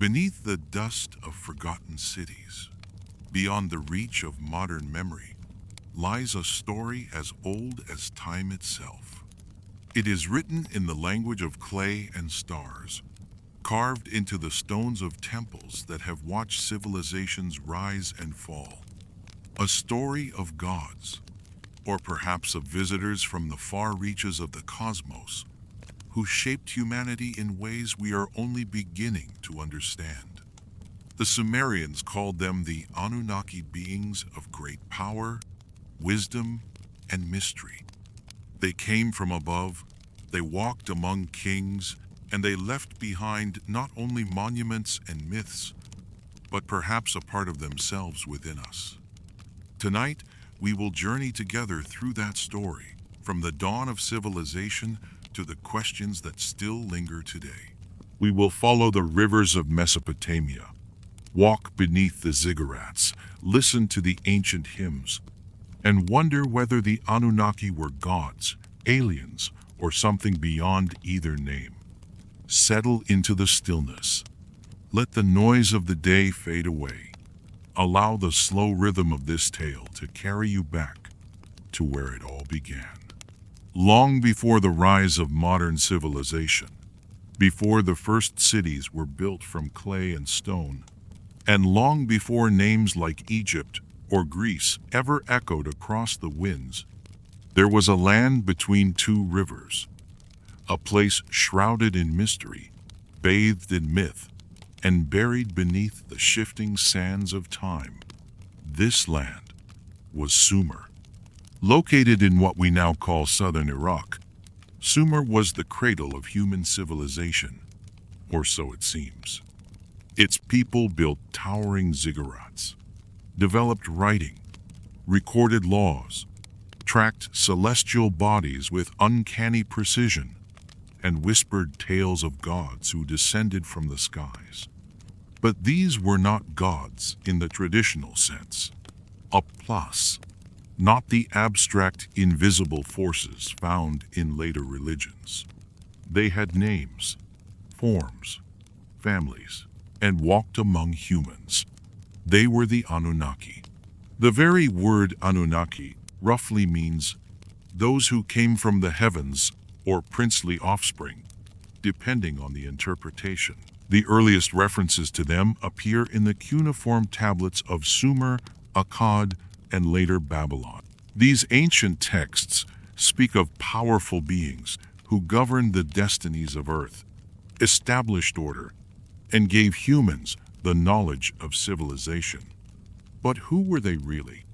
Beneath the dust of forgotten cities, beyond the reach of modern memory, lies a story as old as time itself. It is written in the language of clay and stars, carved into the stones of temples that have watched civilizations rise and fall. A story of gods, or perhaps of visitors from the far reaches of the cosmos, who shaped humanity in ways we are only beginning to understand. The Sumerians called them the Anunnaki, beings of great power, wisdom, and mystery. They came from above, they walked among kings, and they left behind not only monuments and myths, but perhaps a part of themselves within us. Tonight, we will journey together through that story, from the dawn of civilization to the questions that still linger today. We will follow the rivers of Mesopotamia, walk beneath the ziggurats, listen to the ancient hymns, and wonder whether the Anunnaki were gods, aliens, or something beyond either name. Settle into the stillness. Let the noise of the day fade away. Allow the slow rhythm of this tale to carry you back to where it all began. Long before the rise of modern civilization, before the first cities were built from clay and stone, and long before names like Egypt or Greece ever echoed across the winds, there was a land between two rivers, a place shrouded in mystery, bathed in myth, and buried beneath the shifting sands of time. This land was Sumer. Located in what we now call southern Iraq, Sumer was the cradle of human civilization, or so it seems. Its people built towering ziggurats, developed writing, recorded laws, tracked celestial bodies with uncanny precision, and whispered tales of gods who descended from the skies. But these were not gods in the traditional sense. A plus, not the abstract, invisible forces found in later religions. They had names, forms, families, and walked among humans. They were the Anunnaki. The very word Anunnaki roughly means those who came from the heavens or princely offspring, depending on the interpretation. The earliest references to them appear in the cuneiform tablets of Sumer, Akkad, and later Babylon. These ancient texts speak of powerful beings who governed the destinies of Earth, established order, and gave humans the knowledge of civilization. But who were they really?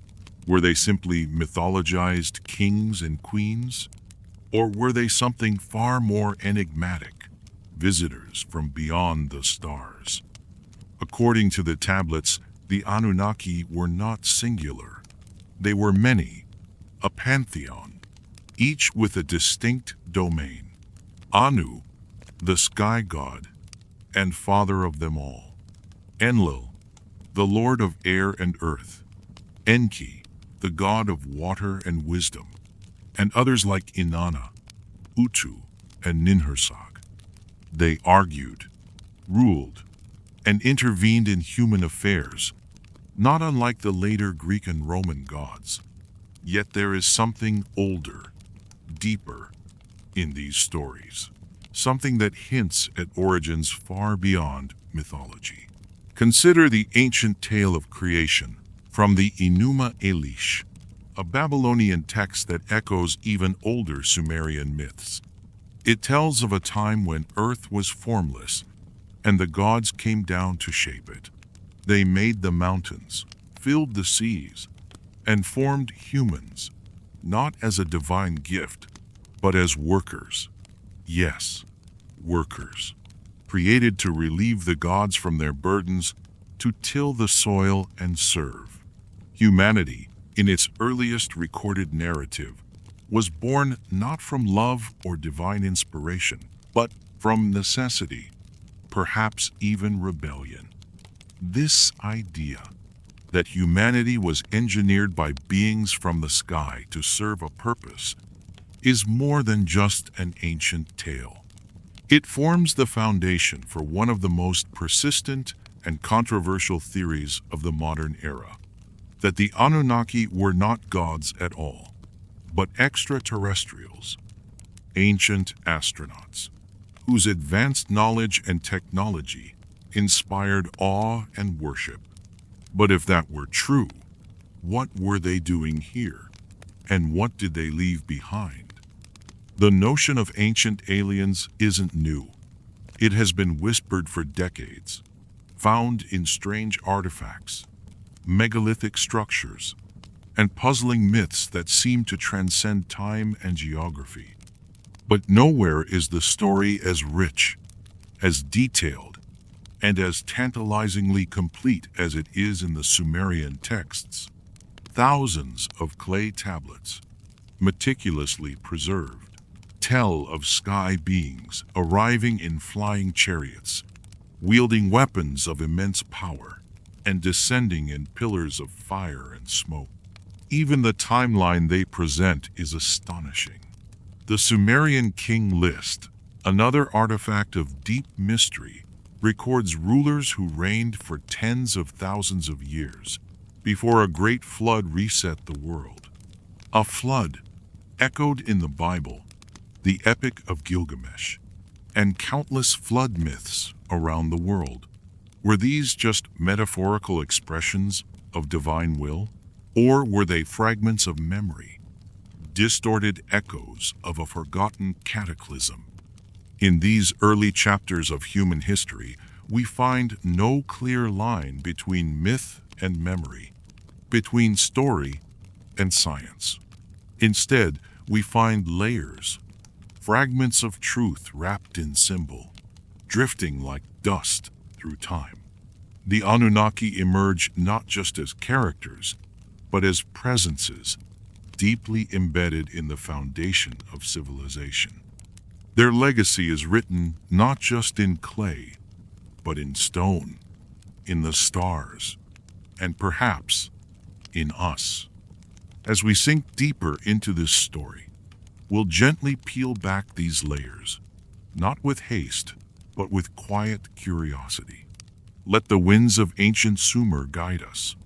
Were they simply mythologized kings and queens? Or were they something far more enigmatic, visitors from beyond the stars? According to the tablets, the Anunnaki were not singular. They were many, a pantheon, each with a distinct domain. Anu, the sky god, and father of them all. Enlil, the lord of air and earth. Enki, the god of water and wisdom. And others like Inanna, Utu, and Ninhursag. They argued, ruled, and intervened in human affairs, not unlike the later Greek and Roman gods. Yet there is something older, deeper, in these stories. Something that hints at origins far beyond mythology. Consider the ancient tale of creation from the Enuma Elish, a Babylonian text that echoes even older Sumerian myths. It tells of a time when Earth was formless, and the gods came down to shape it. They made the mountains, filled the seas, and formed humans, not as a divine gift, but as workers. Yes, workers, created to relieve the gods from their burdens, to till the soil and serve. Humanity, in its earliest recorded narrative, was born not from love or divine inspiration, but from necessity, perhaps even rebellion. This idea that humanity was engineered by beings from the sky to serve a purpose is more than just an ancient tale. It forms the foundation for one of the most persistent and controversial theories of the modern era, that the Anunnaki were not gods at all, but extraterrestrials, ancient astronauts, whose advanced knowledge and technology inspired awe and worship. But if that were true, what were they doing here? And what did they leave behind? The notion of ancient aliens isn't new. It has been whispered for decades, found in strange artifacts, megalithic structures, and puzzling myths that seem to transcend time and geography. But nowhere is the story as rich, as detailed, and as tantalizingly complete as it is in the Sumerian texts. Thousands of clay tablets, meticulously preserved, tell of sky beings arriving in flying chariots, wielding weapons of immense power, and descending in pillars of fire and smoke. Even the timeline they present is astonishing. The Sumerian king list, another artifact of deep mystery, records rulers who reigned for tens of thousands of years before a great flood reset the world. A flood echoed in the Bible, the Epic of Gilgamesh, and countless flood myths around the world. Were these just metaphorical expressions of divine will, or were they fragments of memory, distorted echoes of a forgotten cataclysm? In these early chapters of human history, we find no clear line between myth and memory, between story and science. Instead, we find layers, fragments of truth wrapped in symbol, drifting like dust through time. The Anunnaki emerge not just as characters, but as presences deeply embedded in the foundation of civilization. Their legacy is written not just in clay, but in stone, in the stars, and perhaps in us. As we sink deeper into this story, we'll gently peel back these layers, not with haste, but with quiet curiosity. Let the winds of ancient Sumer guide us.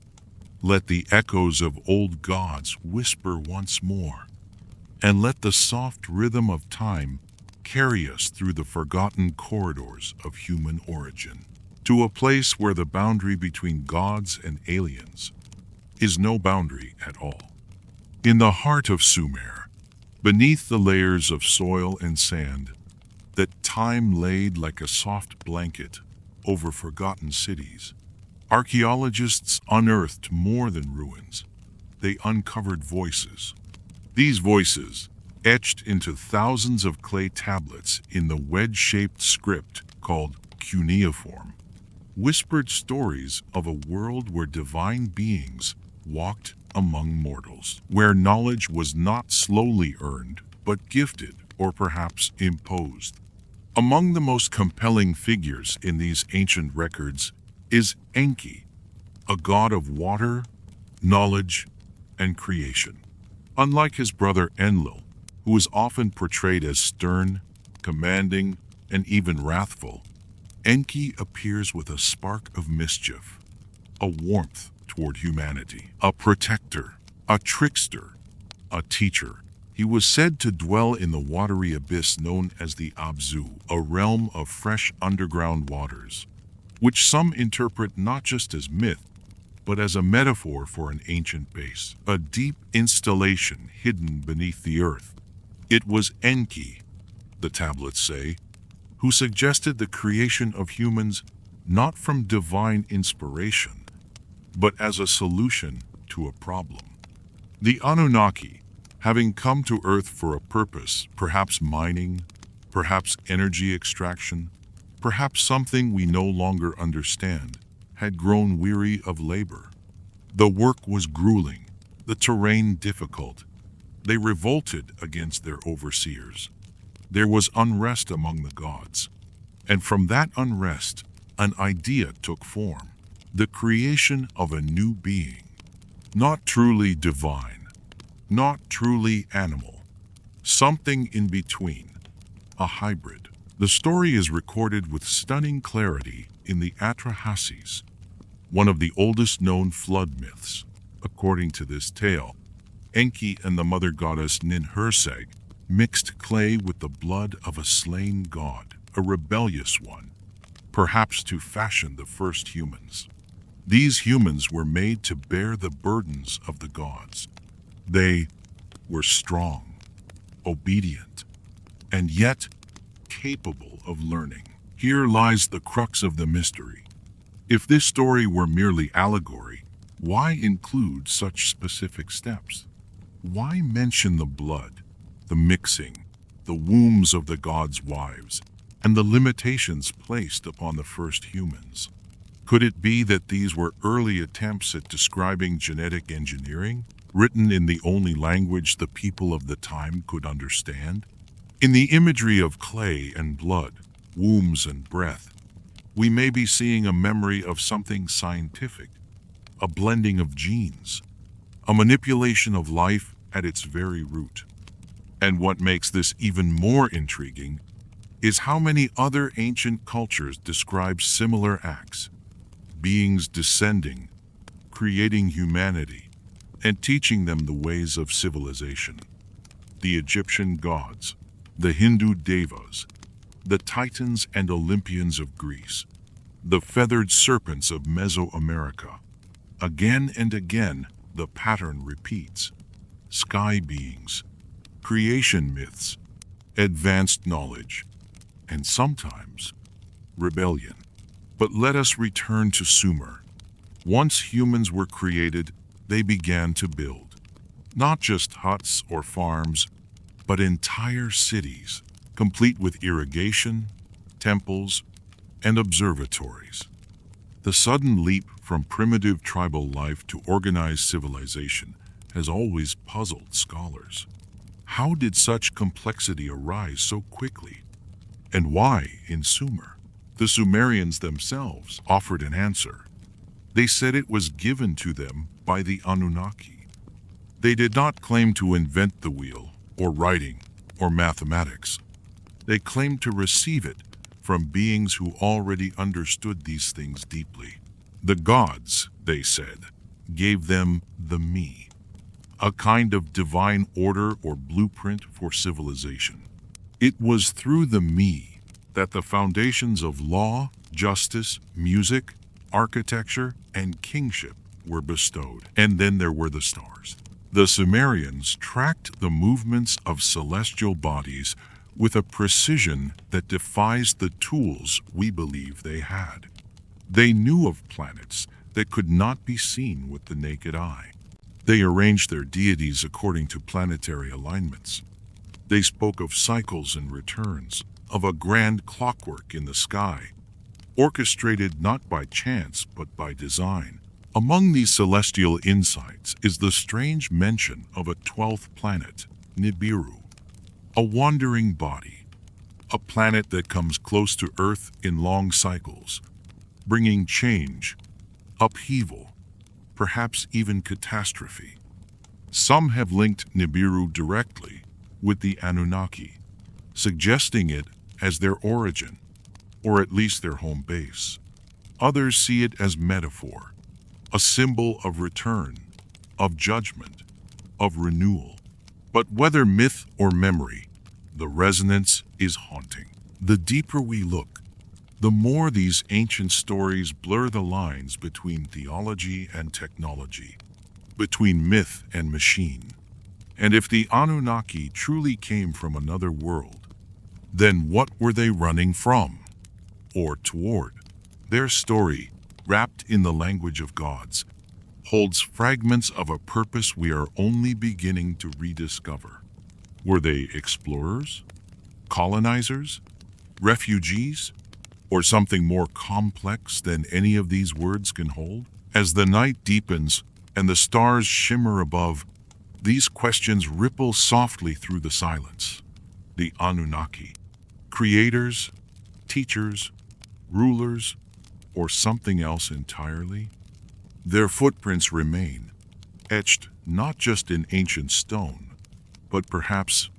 Let the echoes of old gods whisper once more, and let the soft rhythm of time carry us through the forgotten corridors of human origin, to a place where the boundary between gods and aliens is no boundary at all. In the heart of Sumer, beneath the layers of soil and sand that time laid like a soft blanket over forgotten cities, archaeologists unearthed more than ruins. They uncovered voices. These voices, etched into thousands of clay tablets in the wedge-shaped script called cuneiform, whispered stories of a world where divine beings walked among mortals, where knowledge was not slowly earned, but gifted or perhaps imposed. Among the most compelling figures in these ancient records is Enki, a god of water, knowledge, and creation. Unlike his brother Enlil, who is often portrayed as stern, commanding, and even wrathful, Enki appears with a spark of mischief, a warmth toward humanity, a protector, a trickster, a teacher. He was said to dwell in the watery abyss known as the Abzu, a realm of fresh underground waters, which some interpret not just as myth, but as a metaphor for an ancient base, a deep installation hidden beneath the earth. It was Enki, the tablets say, who suggested the creation of humans not from divine inspiration, but as a solution to a problem. The Anunnaki, having come to Earth for a purpose, perhaps mining, perhaps energy extraction, perhaps something we no longer understand, had grown weary of labor. The work was grueling, the terrain difficult. They revolted against their overseers. There was unrest among the gods, and from that unrest, an idea took form. The creation of a new being, not truly divine, not truly animal, something in between, a hybrid. The story is recorded with stunning clarity in the Atrahasis, one of the oldest known flood myths. According to this tale, Enki and the mother goddess Ninhursag mixed clay with the blood of a slain god, a rebellious one, perhaps to fashion the first humans. These humans were made to bear the burdens of the gods. They were strong, obedient, and yet capable of learning. Here lies the crux of the mystery. If this story were merely allegory, why include such specific steps? Why mention the blood, the mixing, the wombs of the gods' wives, and the limitations placed upon the first humans? Could it be that these were early attempts at describing genetic engineering, written in the only language the people of the time could understand? In the imagery of clay and blood, wombs and breath, we may be seeing a memory of something scientific, a blending of genes, a manipulation of life at its very root. And what makes this even more intriguing is how many other ancient cultures describe similar acts, beings descending, creating humanity, and teaching them the ways of civilization. The Egyptian gods, the Hindu devas, the Titans and Olympians of Greece, the feathered serpents of Mesoamerica. Again and again, the pattern repeats. Sky beings, creation myths, advanced knowledge, and sometimes rebellion. But let us return to Sumer. Once humans were created, they began to build. Not just huts or farms, but entire cities, complete with irrigation, temples, and observatories. The sudden leap from primitive tribal life to organized civilization has always puzzled scholars. How did such complexity arise so quickly? And why in Sumer? The Sumerians themselves offered an answer. They said it was given to them by the Anunnaki. They did not claim to invent the wheel, or writing, or mathematics. They claimed to receive it from beings who already understood these things deeply. The gods, they said, gave them the me, a kind of divine order or blueprint for civilization. It was through the me that the foundations of law, justice, music, architecture, and kingship were bestowed. And then there were the stars. The Sumerians tracked the movements of celestial bodies with a precision that defies the tools we believe they had. They knew of planets that could not be seen with the naked eye. They arranged their deities according to planetary alignments. They spoke of cycles and returns, of a grand clockwork in the sky, orchestrated not by chance but by design. Among these celestial insights is the strange mention of a 12th planet, Nibiru, a wandering body, a planet that comes close to Earth in long cycles, bringing change, upheaval, perhaps even catastrophe. Some have linked Nibiru directly with the Anunnaki, suggesting it as their origin, or at least their home base. Others see it as metaphor, a symbol of return, of judgment, of renewal. But whether myth or memory, the resonance is haunting. The deeper we look, the more these ancient stories blur the lines between theology and technology, between myth and machine. And if the Anunnaki truly came from another world, then what were they running from or toward? Their story, wrapped in the language of gods, holds fragments of a purpose we are only beginning to rediscover. Were they explorers, colonizers, refugees, or something more complex than any of these words can hold? As the night deepens and the stars shimmer above, these questions ripple softly through the silence. The Anunnaki, creators, teachers, rulers, or something else entirely? Their footprints remain, etched not just in ancient stone, but perhaps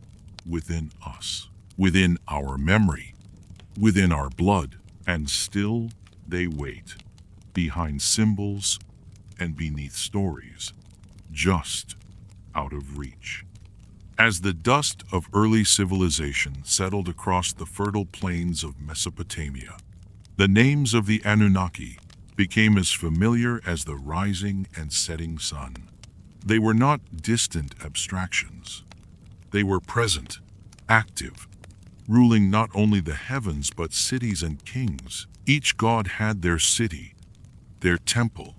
within us, within our memory, within our blood, and still they wait, behind symbols and beneath stories, just out of reach. As the dust of early civilization settled across the fertile plains of Mesopotamia, the names of the Anunnaki became as familiar as the rising and setting sun. They were not distant abstractions. They were present, active, ruling not only the heavens but cities and kings. Each god had their city, their temple,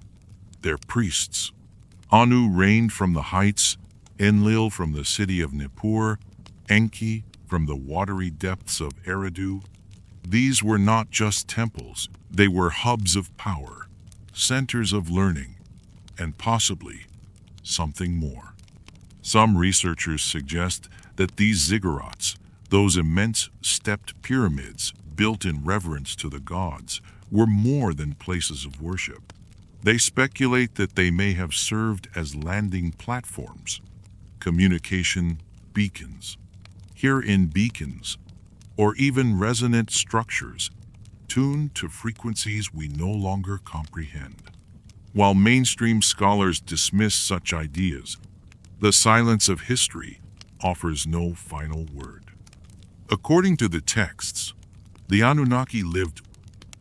their priests. Anu reigned from the heights, Enlil from the city of Nippur, Enki from the watery depths of Eridu. These were not just temples, they were hubs of power, centers of learning, and possibly something more. Some researchers suggest that these ziggurats, those immense stepped pyramids built in reverence to the gods, were more than places of worship. They speculate that they may have served as landing platforms, communication beacons, here-in beacons, or even resonant structures tuned to frequencies we no longer comprehend. While mainstream scholars dismiss such ideas, the silence of history offers no final word. According to the texts, the Anunnaki lived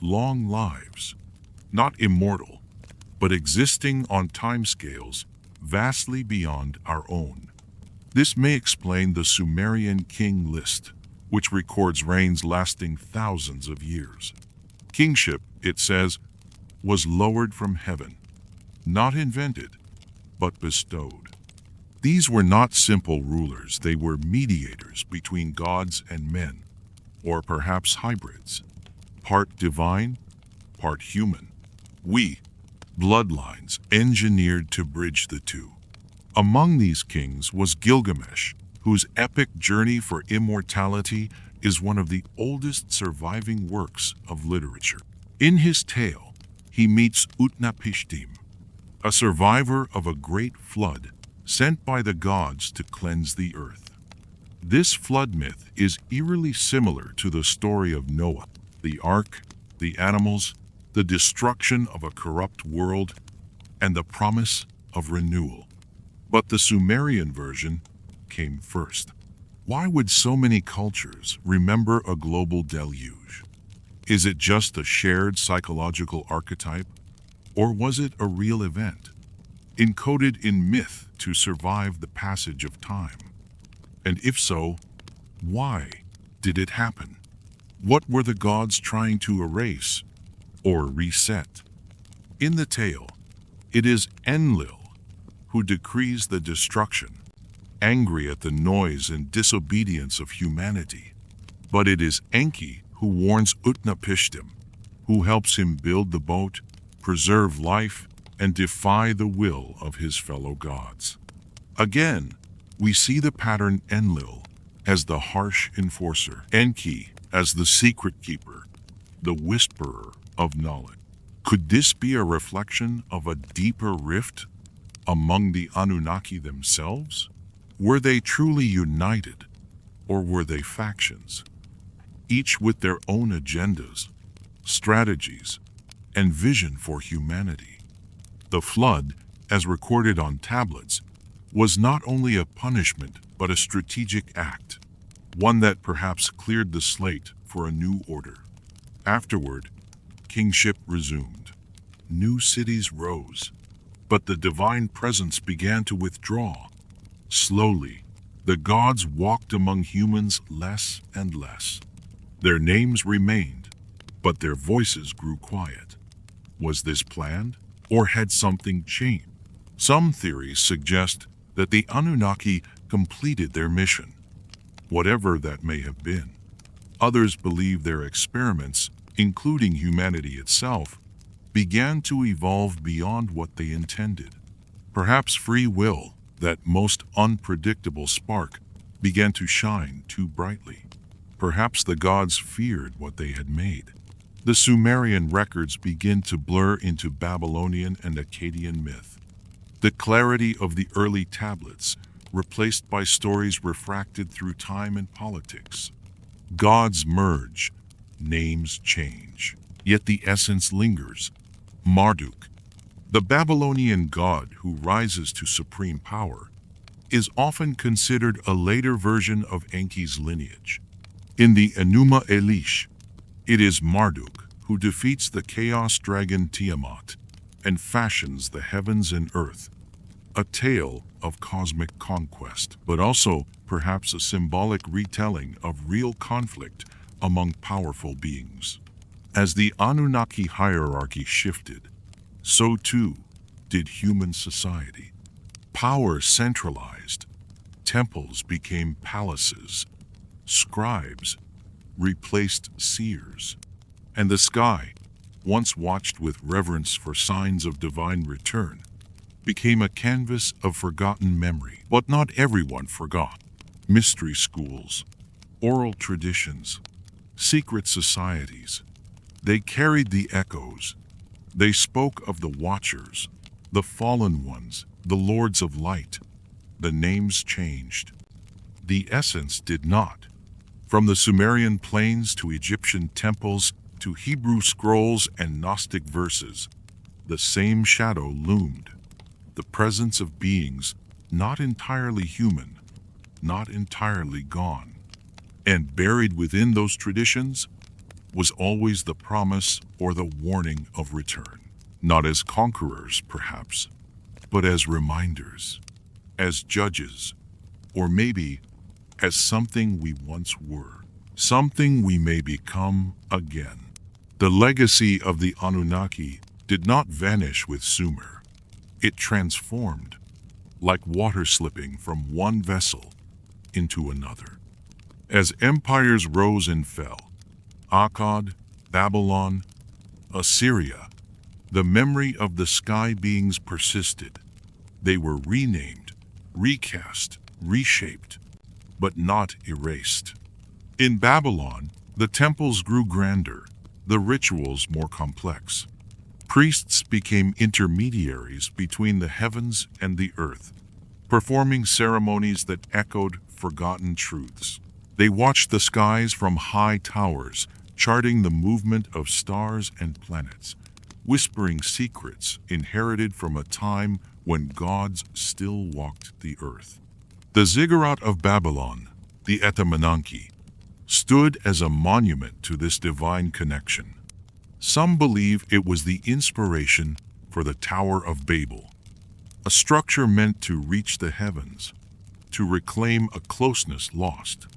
long lives, not immortal, but existing on timescales vastly beyond our own. This may explain the Sumerian king list, which records reigns lasting thousands of years. Kingship, it says, was lowered from heaven, not invented, but bestowed. These were not simple rulers, they were mediators between gods and men, or perhaps hybrids, part divine, part human. Bloodlines engineered to bridge the two. Among these kings was Gilgamesh, whose epic journey for immortality is one of the oldest surviving works of literature. In his tale, he meets Utnapishtim, a survivor of a great flood sent by the gods to cleanse the earth. This flood myth is eerily similar to the story of Noah, the ark, the animals, the destruction of a corrupt world, and the promise of renewal. But the Sumerian version came first. Why would so many cultures remember a global deluge? Is it just a shared psychological archetype, or was it a real event, encoded in myth to survive the passage of time? And if so, why did it happen? What were the gods trying to erase or reset? In the tale, it is Enlil who decrees the destruction, angry at the noise and disobedience of humanity. But it is Enki who warns Utnapishtim, who helps him build the boat, preserve life, and defy the will of his fellow gods. Again, we see the pattern: Enlil as the harsh enforcer, Enki as the secret keeper, the whisperer of knowledge. Could this be a reflection of a deeper rift among the Anunnaki themselves? Were they truly united, or were they factions, each with their own agendas, strategies, and vision for humanity? The flood, as recorded on tablets, was not only a punishment but a strategic act, one that perhaps cleared the slate for a new order. Afterward, kingship resumed. New cities rose, but the divine presence began to withdraw. Slowly, the gods walked among humans less and less. Their names remained, but their voices grew quiet. Was this planned, or had something changed? Some theories suggest that the Anunnaki completed their mission, whatever that may have been. Others believe their experiments, including humanity itself, began to evolve beyond what they intended. Perhaps free will, that most unpredictable spark, began to shine too brightly. Perhaps the gods feared what they had made. The Sumerian records begin to blur into Babylonian and Akkadian myth. The clarity of the early tablets, replaced by stories refracted through time and politics. Gods merge, names change, yet the essence lingers. Marduk, the Babylonian god who rises to supreme power, is often considered a later version of Enki's lineage. In the Enuma Elish, it is Marduk who defeats the chaos dragon Tiamat and fashions the heavens and earth, a tale of cosmic conquest, but also perhaps a symbolic retelling of real conflict among powerful beings. As the Anunnaki hierarchy shifted, so too did human society. Power centralized, temples became palaces, scribes replaced seers, and the sky, once watched with reverence for signs of divine return, became a canvas of forgotten memory. But not everyone forgot. Mystery schools, oral traditions, secret societies, they carried the echoes. They spoke of the Watchers, the Fallen Ones, the Lords of Light. The names changed. The essence did not. From the Sumerian plains to Egyptian temples to Hebrew scrolls and Gnostic verses, the same shadow loomed. The presence of beings not entirely human, not entirely gone. And buried within those traditions was always the promise or the warning of return. Not as conquerors, perhaps, but as reminders, as judges, or maybe as something we once were, something we may become again. The legacy of the Anunnaki did not vanish with Sumer. It transformed, like water slipping from one vessel into another. As empires rose and fell, Akkad, Babylon, Assyria, the memory of the sky beings persisted. They were renamed, recast, reshaped, but not erased. In Babylon, the temples grew grander, the rituals more complex. Priests became intermediaries between the heavens and the earth, performing ceremonies that echoed forgotten truths. They watched the skies from high towers, charting the movement of stars and planets, whispering secrets inherited from a time when gods still walked the earth. The ziggurat of Babylon, the Anunnaki, stood as a monument to this divine connection. Some believe it was the inspiration for the Tower of Babel, a structure meant to reach the heavens, to reclaim a closeness lost.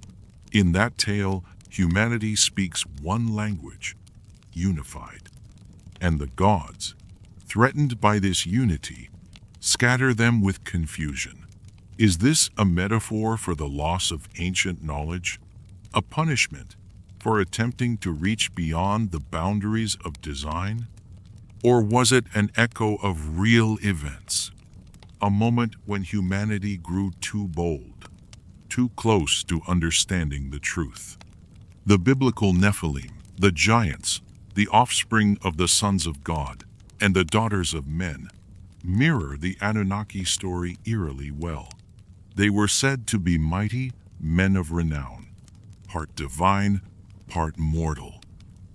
In that tale, humanity speaks one language, unified, and the gods, threatened by this unity, scatter them with confusion. Is this a metaphor for the loss of ancient knowledge, a punishment for attempting to reach beyond the boundaries of design? Or was it an echo of real events, a moment when humanity grew too bold, too close to understanding the truth? The biblical Nephilim, the giants, the offspring of the sons of God and the daughters of men, mirror the Anunnaki story eerily well. They were said to be mighty men of renown, part divine, part mortal.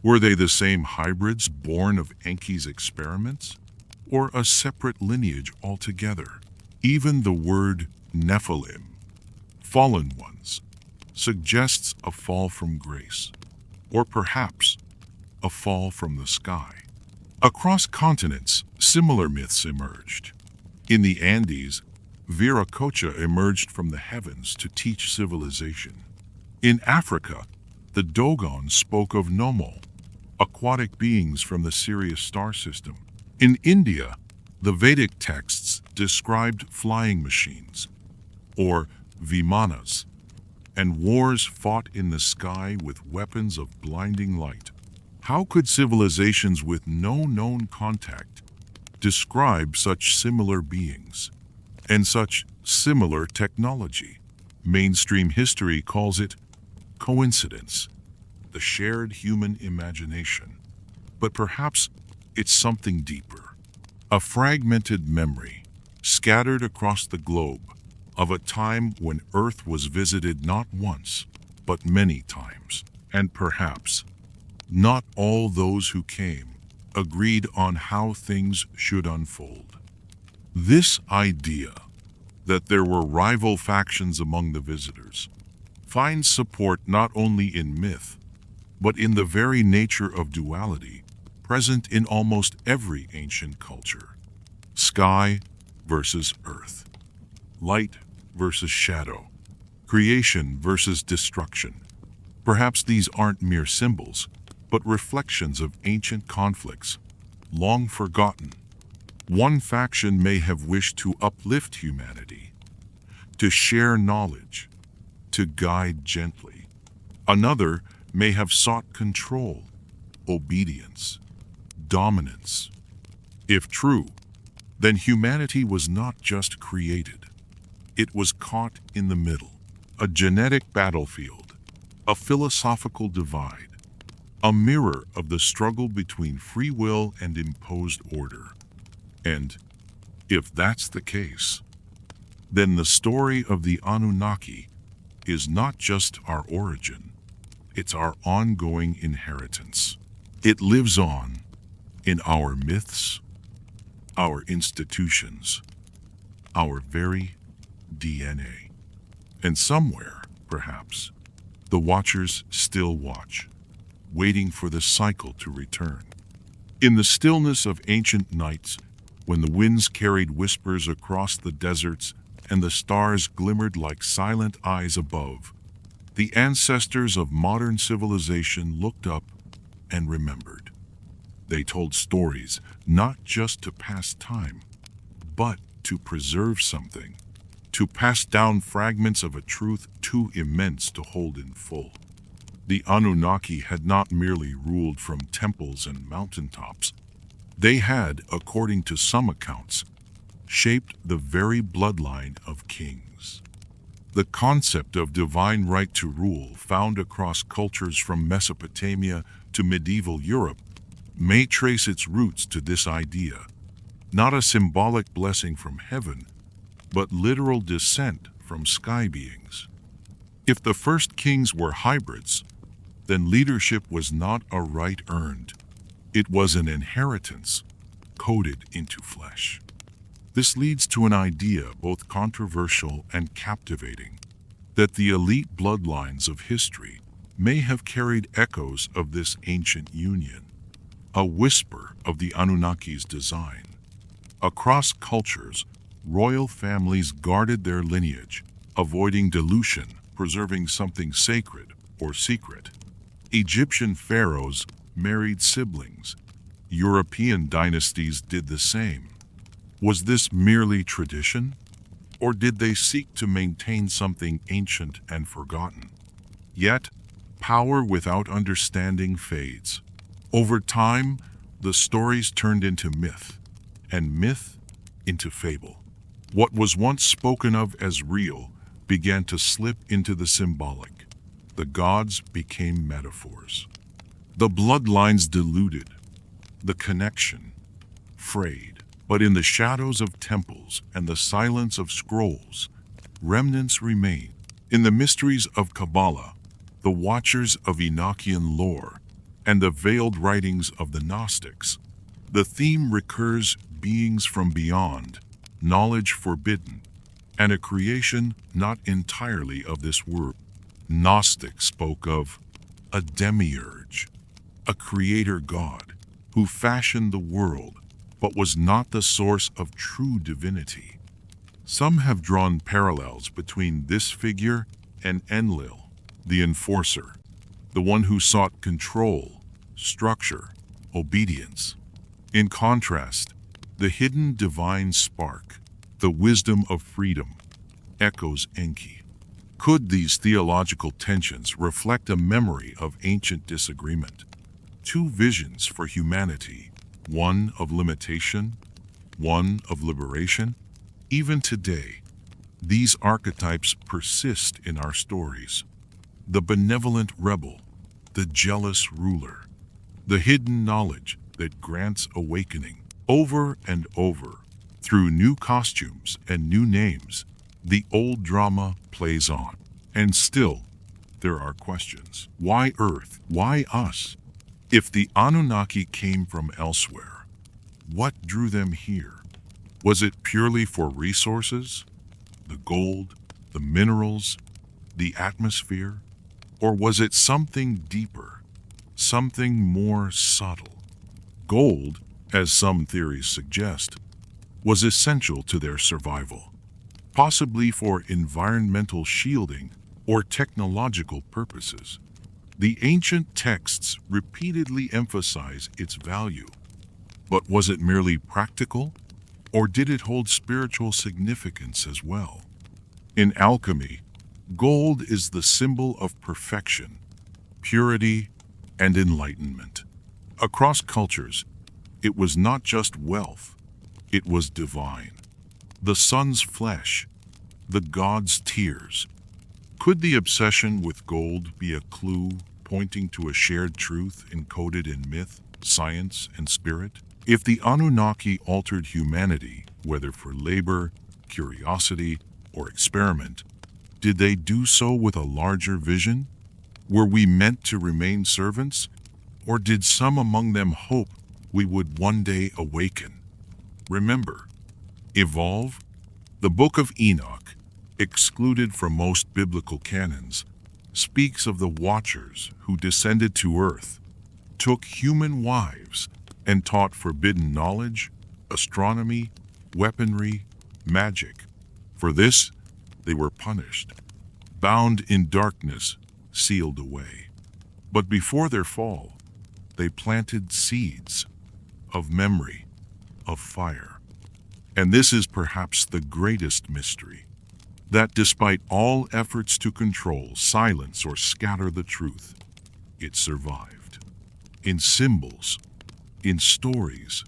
Were they the same hybrids born of Enki's experiments, or a separate lineage altogether? Even the word Nephilim, fallen ones, suggests a fall from grace, or perhaps a fall from the sky. Across continents, similar myths emerged. In the Andes, Viracocha emerged from the heavens to teach civilization. In Africa, the Dogon spoke of Nomo, aquatic beings from the Sirius star system. In India, the Vedic texts described flying machines, or Vimanas, and wars fought in the sky with weapons of blinding light. How could civilizations with no known contact describe such similar beings and such similar technology? Mainstream history calls it coincidence, the shared human imagination. But perhaps it's something deeper, a fragmented memory scattered across the globe of a time when Earth was visited not once, but many times. And perhaps Not all those who came agreed on how things should unfold. This idea that there were rival factions among the visitors finds support not only in myth, but in the very nature of duality present in almost every ancient culture. Sky versus earth, light versus shadow, creation versus destruction. Perhaps these aren't mere symbols, but reflections of ancient conflicts, long forgotten. One faction may have wished to uplift humanity, to share knowledge, to guide gently. Another may have sought control, obedience, dominance. If true, then humanity was not just created. It was caught in the middle, a genetic battlefield, a philosophical divide, a mirror of the struggle between free will and imposed order. And if that's the case, then the story of the Anunnaki is not just our origin, it's our ongoing inheritance. It lives on in our myths, our institutions, our very DNA. And somewhere, perhaps, the watchers still watch, waiting for the cycle to return. In the stillness of ancient nights, when the winds carried whispers across the deserts and the stars glimmered like silent eyes above, the ancestors of modern civilization looked up and remembered. They told stories not just to pass time, but to preserve something, to pass down fragments of a truth too immense to hold in full. The Anunnaki had not merely ruled from temples and mountaintops. They had, according to some accounts, shaped the very bloodline of kings. The concept of divine right to rule, found across cultures from Mesopotamia to medieval Europe, may trace its roots to this idea, not a symbolic blessing from heaven, but literal descent from sky beings. If the first kings were hybrids, then leadership was not a right earned. It was an inheritance coded into flesh. This leads to an idea both controversial and captivating, that the elite bloodlines of history may have carried echoes of this ancient union, a whisper of the Anunnaki's design. Across cultures, royal families guarded their lineage, avoiding dilution, preserving something sacred or secret. Egyptian pharaohs married siblings. European dynasties did the same. Was this merely tradition, or did they seek to maintain something ancient and forgotten? Yet, power without understanding fades. Over time, the stories turned into myth, and myth into fable. What was once spoken of as real began to slip into the symbolic. The gods became metaphors. The bloodlines diluted, the connection frayed. But in the shadows of temples and the silence of scrolls, remnants remain. In the mysteries of Kabbalah, the watchers of Enochian lore, and the veiled writings of the Gnostics, the theme recurs: beings from beyond, knowledge forbidden, and a creation not entirely of this world. Gnostics spoke of a demiurge, a creator god, who fashioned the world, but was not the source of true divinity. Some have drawn parallels between this figure and Enlil, the enforcer, the one who sought control, structure, obedience. In contrast, the hidden divine spark, the wisdom of freedom, echoes Enki. Could these theological tensions reflect a memory of ancient disagreement? Two visions for humanity, one of limitation, one of liberation? Even today, these archetypes persist in our stories. The benevolent rebel, the jealous ruler, the hidden knowledge that grants awakening. Over and over, through new costumes and new names, the old drama plays on. And still, there are questions. Why Earth? Why us? If the Anunnaki came from elsewhere, what drew them here? Was it purely for resources? The gold, the minerals, the atmosphere? Or was it something deeper, something more subtle? Gold, as some theories suggest, was essential to their survival, possibly for environmental shielding or technological purposes. The ancient texts repeatedly emphasize its value. But was it merely practical, or did it hold spiritual significance as well? In alchemy, gold is the symbol of perfection, purity, and enlightenment. Across cultures, it was not just wealth, it was divine. The sun's flesh, the god's tears. Could the obsession with gold be a clue pointing to a shared truth encoded in myth, science, and spirit? If the Anunnaki altered humanity, whether for labor, curiosity, or experiment, did they do so with a larger vision? Were we meant to remain servants? Or did some among them hope we would one day awaken? Remember, evolve? The Book of Enoch, excluded from most biblical canons, speaks of the Watchers who descended to earth, took human wives, and taught forbidden knowledge, astronomy, weaponry, magic. For this, they were punished, bound in darkness, sealed away. But before their fall, they planted seeds of memory, of fire. And this is perhaps the greatest mystery, that despite all efforts to control, silence, or scatter the truth, it survived. In symbols, in stories,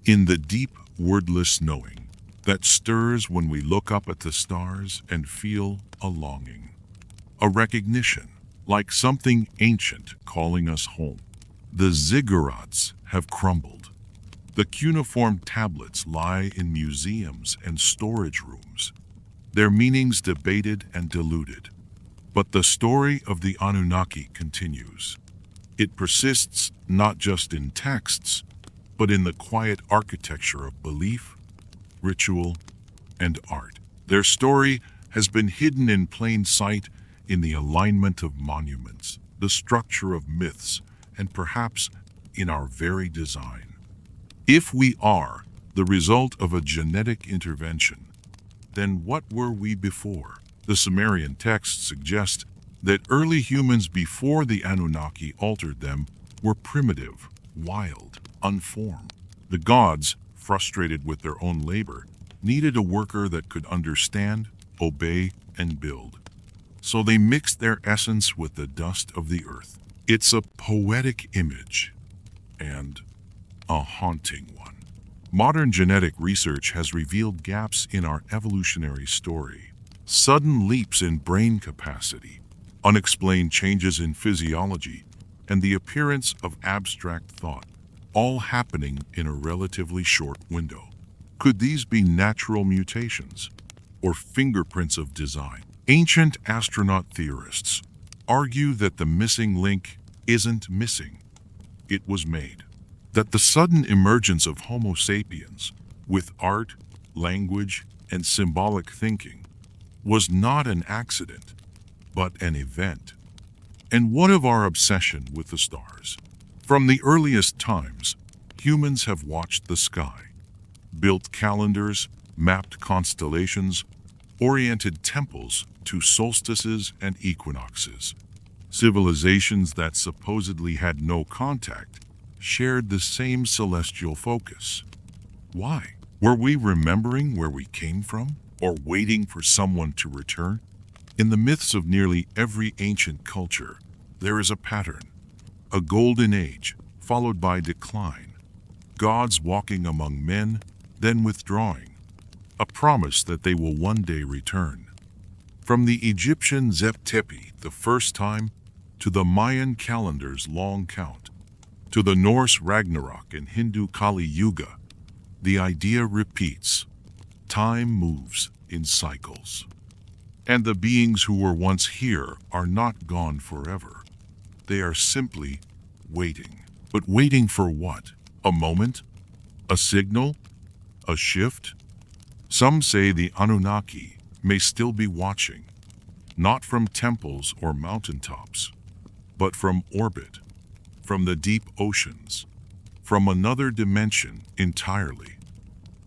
in the deep wordless knowing that stirs when we look up at the stars and feel a longing, a recognition, like something ancient calling us home. The ziggurats have crumbled. The cuneiform tablets lie in museums and storage rooms, their meanings debated and diluted. But the story of the Anunnaki continues. It persists not just in texts, but in the quiet architecture of belief, ritual, and art. Their story has been hidden in plain sight in the alignment of monuments, the structure of myths, and perhaps in our very design. If we are the result of a genetic intervention, then what were we before? The Sumerian texts suggest that early humans before the Anunnaki altered them were primitive, wild, unformed. The gods, frustrated with their own labor, needed a worker that could understand, obey, and build. So they mixed their essence with the dust of the earth. It's a poetic image and a haunting one. Modern genetic research has revealed gaps in our evolutionary story. Sudden leaps in brain capacity, unexplained changes in physiology, and the appearance of abstract thought, all happening in a relatively short window. Could these be natural mutations or fingerprints of design? Ancient astronaut theorists argue that the missing link isn't missing, it was made. That the sudden emergence of Homo sapiens, with art, language, and symbolic thinking, was not an accident, but an event. And what of our obsession with the stars? From the earliest times, humans have watched the sky, built calendars, mapped constellations, oriented temples to solstices and equinoxes. Civilizations that supposedly had no contact shared the same celestial focus. Why? Were we remembering where we came from, or waiting for someone to return? In the myths of nearly every ancient culture, there is a pattern. A golden age, followed by decline. Gods walking among men, then withdrawing. A promise that they will one day return. From the Egyptian Zep Tepi, the first time, to the Mayan calendar's long count, to the Norse Ragnarok and Hindu Kali Yuga, the idea repeats. Time moves in cycles. And the beings who were once here are not gone forever. They are simply waiting. But waiting for what? A moment? A signal? A shift? Some say the Anunnaki may still be watching, not from temples or mountaintops, but from orbit, from the deep oceans, from another dimension entirely.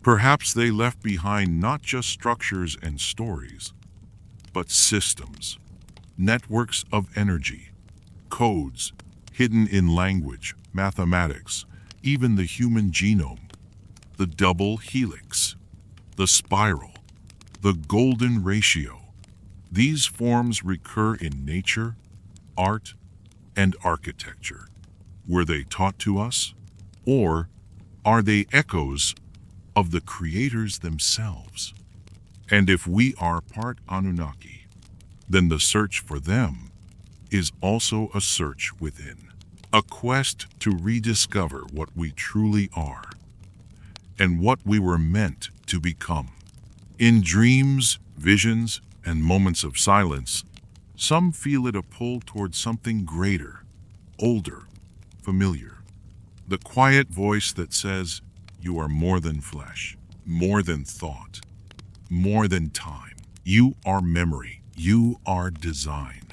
Perhaps they left behind not just structures and stories, but systems, networks of energy, codes hidden in language, mathematics, even the human genome, the double helix, the spiral, the golden ratio. These forms recur in nature, art, and architecture. Were they taught to us? Or are they echoes of the creators themselves? And if we are part Anunnaki, then the search for them is also a search within, a quest to rediscover what we truly are and what we were meant to become. In dreams, visions, and moments of silence, some feel it a pull towards something greater, older, familiar. The quiet voice that says, "You are more than flesh, more than thought, more than time. You are memory. You are design.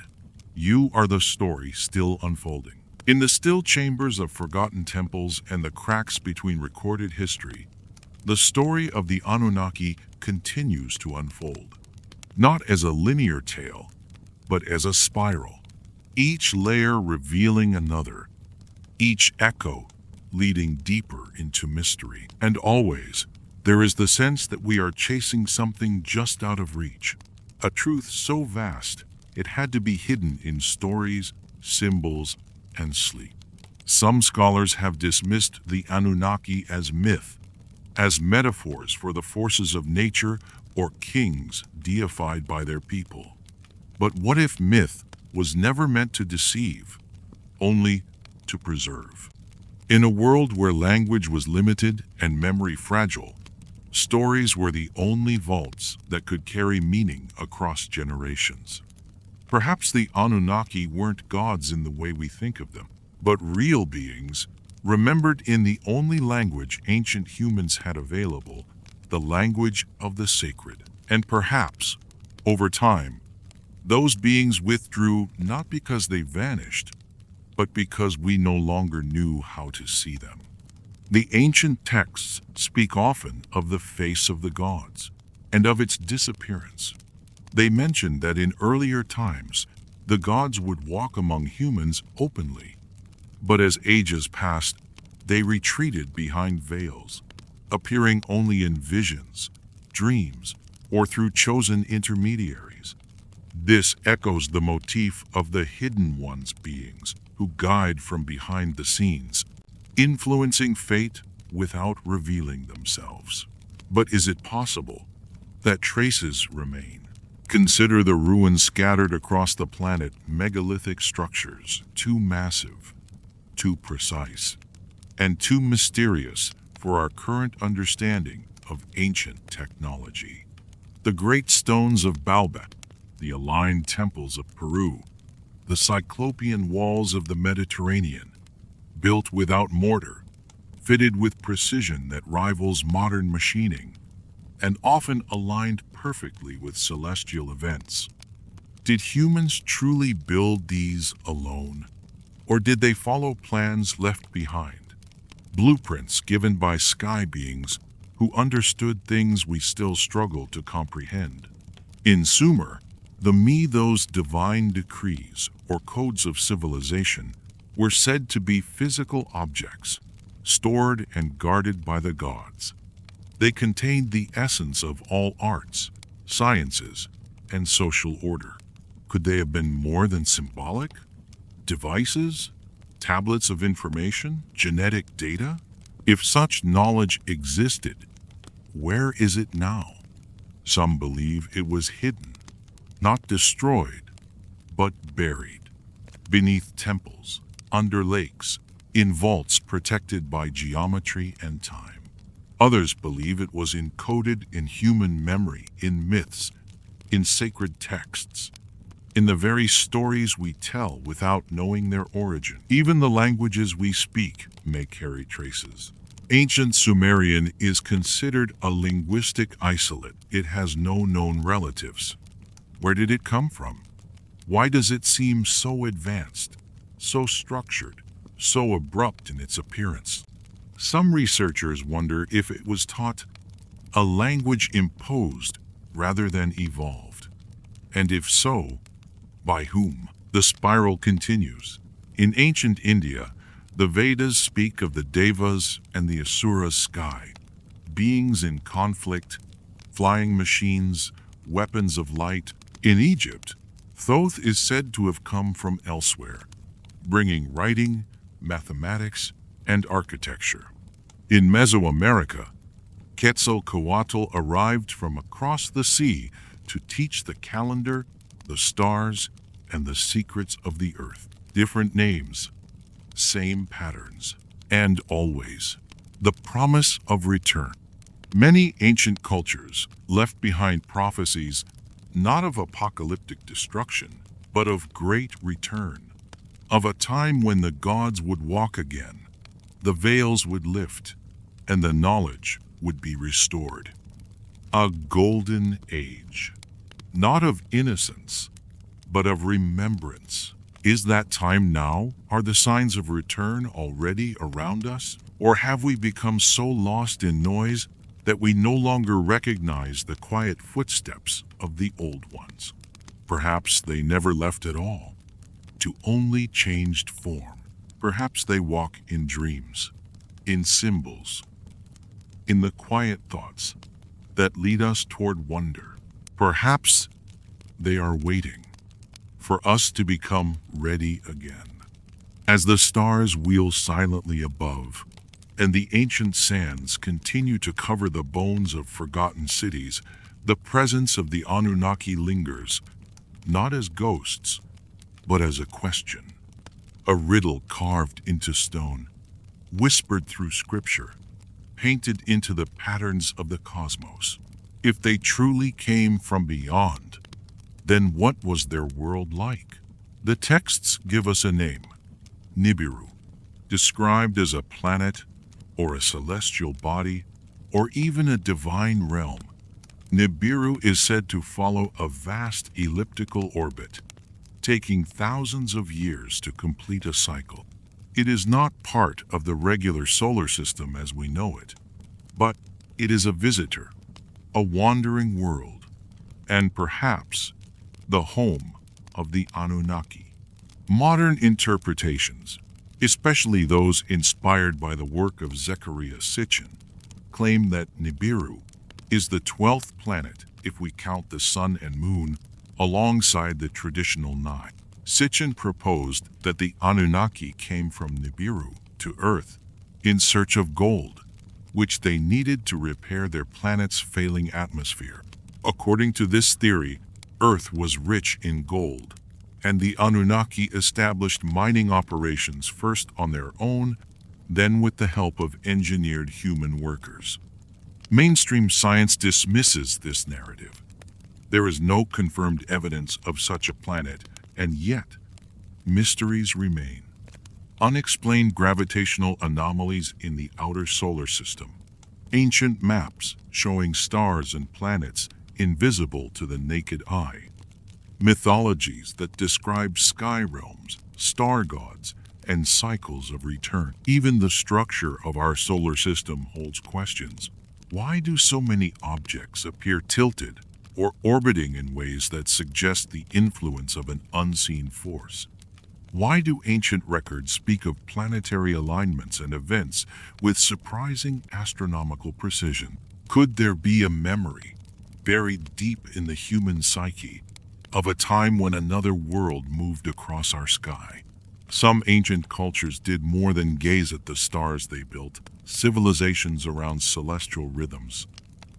You are the story still unfolding." In the still chambers of forgotten temples and the cracks between recorded history, the story of the Anunnaki continues to unfold. Not as a linear tale, but as a spiral, each layer revealing another, each echo leading deeper into mystery. And always, there is the sense that we are chasing something just out of reach, a truth so vast it had to be hidden in stories, symbols, and sleep. Some scholars have dismissed the Anunnaki as myth, as metaphors for the forces of nature or kings deified by their people. But what if myth was never meant to deceive, only to preserve? In a world where language was limited and memory fragile, stories were the only vaults that could carry meaning across generations. Perhaps the Anunnaki weren't gods in the way we think of them, but real beings remembered in the only language ancient humans had available, the language of the sacred. And perhaps, over time, those beings withdrew not because they vanished, but because we no longer knew how to see them. The ancient texts speak often of the face of the gods and of its disappearance. They mention that in earlier times, the gods would walk among humans openly, but as ages passed, they retreated behind veils, appearing only in visions, dreams, or through chosen intermediaries. This echoes the motif of the hidden ones beings who guide from behind the scenes, influencing fate without revealing themselves. But is it possible that traces remain? Consider the ruins scattered across the planet, megalithic structures, too massive, too precise, and too mysterious for our current understanding of ancient technology. The great stones of Baalbek, the aligned temples of Peru, the cyclopean walls of the Mediterranean, built without mortar, fitted with precision that rivals modern machining, and often aligned perfectly with celestial events. Did humans truly build these alone? Or did they follow plans left behind, blueprints given by sky beings who understood things we still struggle to comprehend? In Sumer, the those divine decrees or codes of civilization were said to be physical objects, stored and guarded by the gods. They contained the essence of all arts, sciences, and social order. Could they have been more than symbolic? Devices? Tablets of information? Genetic data? If such knowledge existed, where is it now? Some believe it was hidden, not destroyed, but buried, beneath temples, under lakes, in vaults protected by geometry and time. Others believe it was encoded in human memory, in myths, in sacred texts, in the very stories we tell without knowing their origin. Even the languages we speak may carry traces. Ancient Sumerian is considered a linguistic isolate. It has no known relatives. Where did it come from? Why does it seem so advanced, so structured, so abrupt in its appearance? Some researchers wonder if it was taught a language imposed rather than evolved. And if so, by whom? The spiral continues. In ancient India, the Vedas speak of the Devas and the Asuras sky, beings in conflict, flying machines, weapons of light. In Egypt, Thoth is said to have come from elsewhere, bringing writing, mathematics, and architecture. In Mesoamerica, Quetzalcoatl arrived from across the sea to teach the calendar, the stars, and the secrets of the earth. Different names, same patterns, and always the promise of return. Many ancient cultures left behind prophecies not of apocalyptic destruction, but of great return, of a time when the gods would walk again, the veils would lift, and the knowledge would be restored. A golden age, not of innocence, but of remembrance. Is that time now? Are the signs of return already around us? Or have we become so lost in noise that we no longer recognize the quiet footsteps of the old ones? Perhaps they never left at all, to only changed form. Perhaps they walk in dreams, in symbols, in the quiet thoughts that lead us toward wonder. Perhaps they are waiting for us to become ready again. As the stars wheel silently above, and the ancient sands continue to cover the bones of forgotten cities, the presence of the Anunnaki lingers, not as ghosts, but as a question, a riddle carved into stone, whispered through scripture, painted into the patterns of the cosmos. If they truly came from beyond, then what was their world like? The texts give us a name, Nibiru, described as a planet or a celestial body or even a divine realm. Nibiru is said to follow a vast elliptical orbit, taking thousands of years to complete a cycle. It is not part of the regular solar system as we know it, but it is a visitor, a wandering world, and perhaps the home of the Anunnaki. Modern interpretations, especially those inspired by the work of Zecharia Sitchin, claim that Nibiru is the 12th planet if we count the sun and moon alongside the traditional 9. Sitchin proposed that the Anunnaki came from Nibiru to Earth in search of gold, which they needed to repair their planet's failing atmosphere. According to this theory, Earth was rich in gold, and the Anunnaki established mining operations first on their own, then with the help of engineered human workers. Mainstream science dismisses this narrative. There is no confirmed evidence of such a planet, and yet, mysteries remain. Unexplained gravitational anomalies in the outer solar system. Ancient maps showing stars and planets invisible to the naked eye. Mythologies that describe sky realms, star gods, and cycles of return. Even the structure of our solar system holds questions. Why do so many objects appear tilted or orbiting in ways that suggest the influence of an unseen force? Why do ancient records speak of planetary alignments and events with surprising astronomical precision? Could there be a memory, buried deep in the human psyche, of a time when another world moved across our sky? Some ancient cultures did more than gaze at the stars they built, civilizations around celestial rhythms.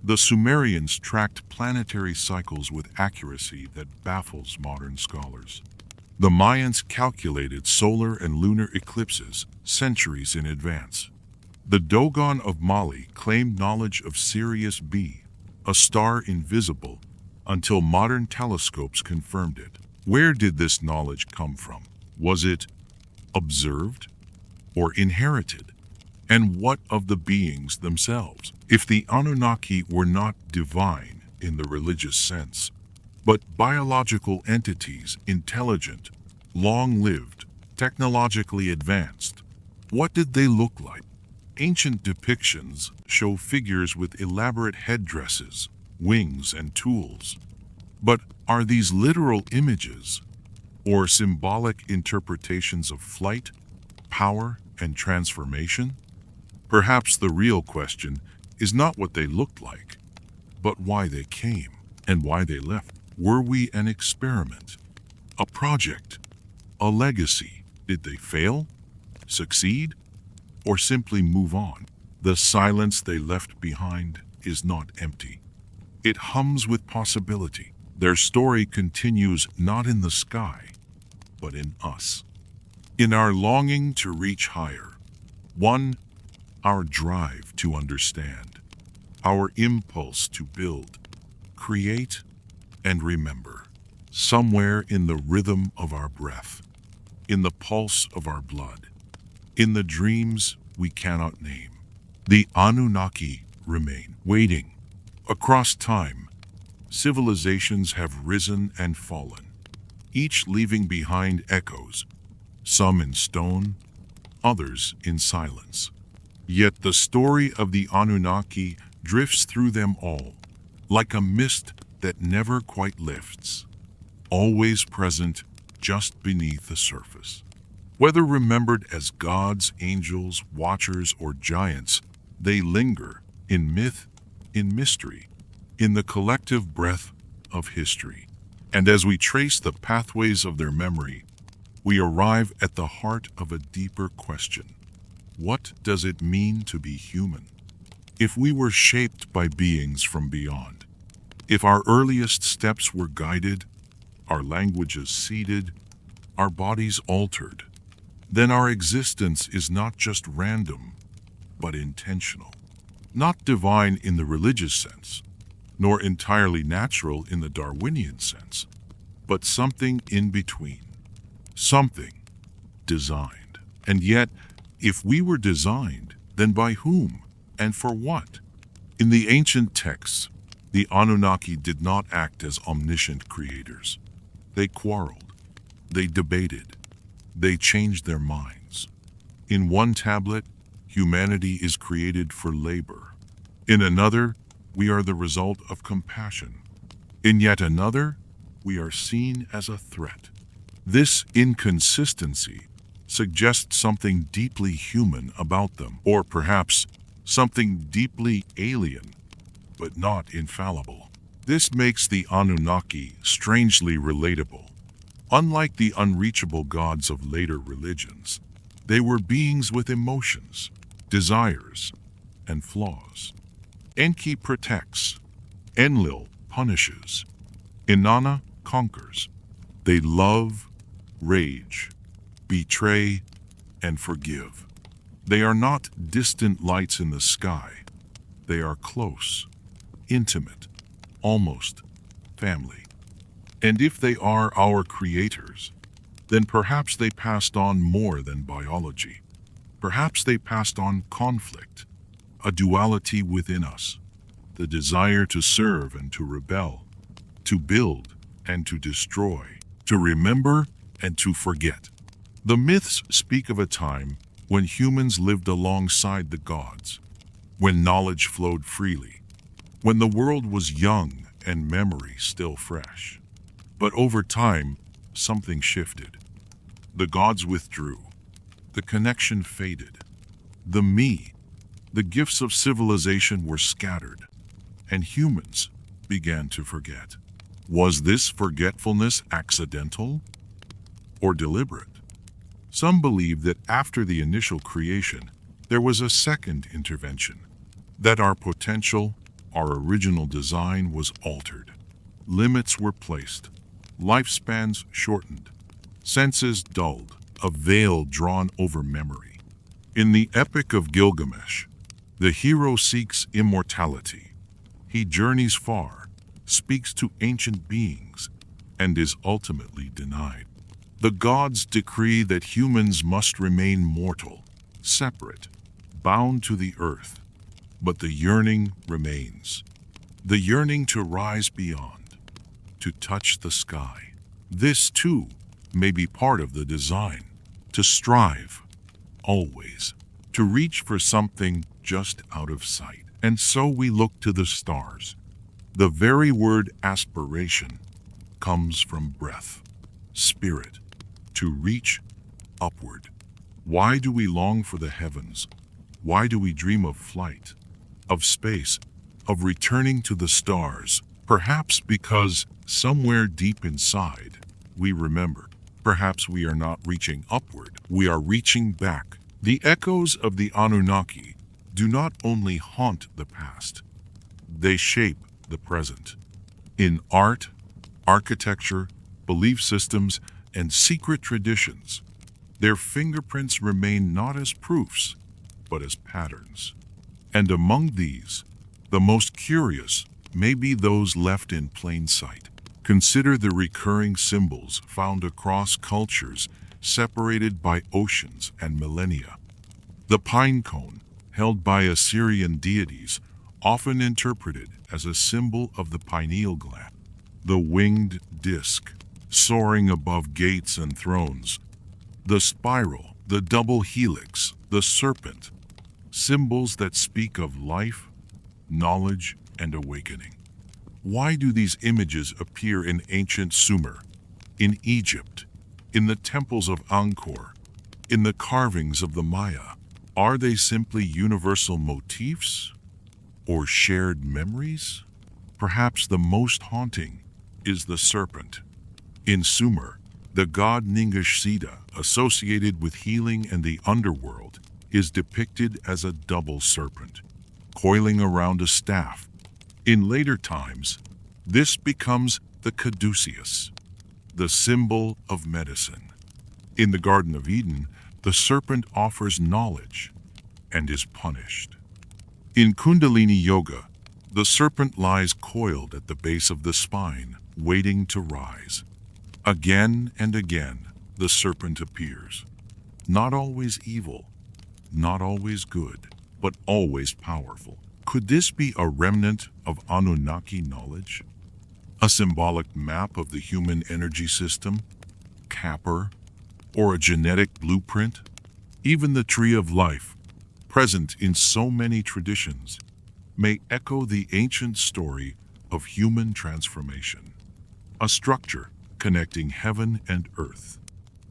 The Sumerians tracked planetary cycles with accuracy that baffles modern scholars. The Mayans calculated solar and lunar eclipses centuries in advance. The Dogon of Mali claimed knowledge of Sirius B, a star invisible, until modern telescopes confirmed it. Where did this knowledge come from? Was it observed or inherited? And what of the beings themselves? If the Anunnaki were not divine in the religious sense, but biological entities, intelligent, long-lived, technologically advanced, what did they look like? Ancient depictions show figures with elaborate headdresses, wings, and tools. But are these literal images or symbolic interpretations of flight, power, and transformation? Perhaps the real question is not what they looked like, but why they came and why they left. Were we an experiment, a project, a legacy? Did they fail, succeed, or simply move on? The silence they left behind is not empty. It hums with possibility. Their story continues not in the sky, but in us. In our longing to reach higher. One, our drive to understand. Our impulse to build, create, and remember. Somewhere in the rhythm of our breath, in the pulse of our blood, in the dreams we cannot name, the Anunnaki remain, waiting. Across time, civilizations have risen and fallen, each leaving behind echoes, some in stone, others in silence. Yet the story of the Anunnaki drifts through them all, like a mist that never quite lifts, always present just beneath the surface. Whether remembered as gods, angels, watchers, or giants, they linger in myth, in mystery, in the collective breath of history. And as we trace the pathways of their memory, we arrive at the heart of a deeper question. What does it mean to be human? If we were shaped by beings from beyond, if our earliest steps were guided, our languages seeded, our bodies altered, then our existence is not just random, but intentional. Not divine in the religious sense, nor entirely natural in the Darwinian sense, but something in between. Something designed. And yet, if we were designed, then by whom and for what? In the ancient texts, the Anunnaki did not act as omniscient creators. They quarreled, they debated, they changed their minds. In one tablet, humanity is created for labor. In another, we are the result of compassion. In yet another, we are seen as a threat. This inconsistency suggests something deeply human about them, or perhaps something deeply alien, but not infallible. This makes the Anunnaki strangely relatable. Unlike the unreachable gods of later religions, they were beings with emotions, desires, and flaws. Enki protects, Enlil punishes, Inanna conquers. They love, rage, betray, and forgive. They are not distant lights in the sky. They are close, intimate, almost family. And if they are our creators, then perhaps they passed on more than biology. Perhaps they passed on conflict, a duality within us, the desire to serve and to rebel, to build and to destroy, to remember and to forget. The myths speak of a time when humans lived alongside the gods, when knowledge flowed freely, when the world was young and memory still fresh. But over time, something shifted. The gods withdrew. The connection faded. The me, the gifts of civilization were scattered, and humans began to forget. Was this forgetfulness accidental or deliberate? Some believe that after the initial creation, there was a second intervention, that our potential, our original design was altered. Limits were placed, lifespans shortened, senses dulled, a veil drawn over memory. In the Epic of Gilgamesh, the hero seeks immortality. He journeys far, speaks to ancient beings, and is ultimately denied. The gods decree that humans must remain mortal, separate, bound to the earth, but the yearning remains. The yearning to rise beyond, to touch the sky. This, too, may be part of the design, to strive, always, to reach for something just out of sight. And so we look to the stars. The very word aspiration comes from breath, spirit, to reach upward. Why do we long for the heavens? Why do we dream of flight, of space, of returning to the stars? Perhaps because somewhere deep inside, we remember. Perhaps we are not reaching upward, we are reaching back. The echoes of the Anunnaki do not only haunt the past, they shape the present. In art, architecture, belief systems, and secret traditions, their fingerprints remain not as proofs, but as patterns. And among these, the most curious may be those left in plain sight. Consider the recurring symbols found across cultures separated by oceans and millennia. The pine cone, held by Assyrian deities, often interpreted as a symbol of the pineal gland. The winged disc, soaring above gates and thrones. The spiral, the double helix, the serpent, symbols that speak of life, knowledge, and awakening. Why do these images appear in ancient Sumer, in Egypt, in the temples of Angkor, in the carvings of the Maya? Are they simply universal motifs or shared memories? Perhaps the most haunting is the serpent. In Sumer, the god Ningishzida, associated with healing and the underworld, is depicted as a double serpent, coiling around a staff. In later times, this becomes the caduceus, the symbol of medicine. In the Garden of Eden, the serpent offers knowledge and is punished. In Kundalini Yoga, the serpent lies coiled at the base of the spine, waiting to rise. Again and again, the serpent appears. Not always evil, not always good, but always powerful. Could this be a remnant of Anunnaki knowledge? A symbolic map of the human energy system? Capper? Or a genetic blueprint? Even the tree of life, present in so many traditions, may echo the ancient story of human transformation. A structure connecting heaven and earth,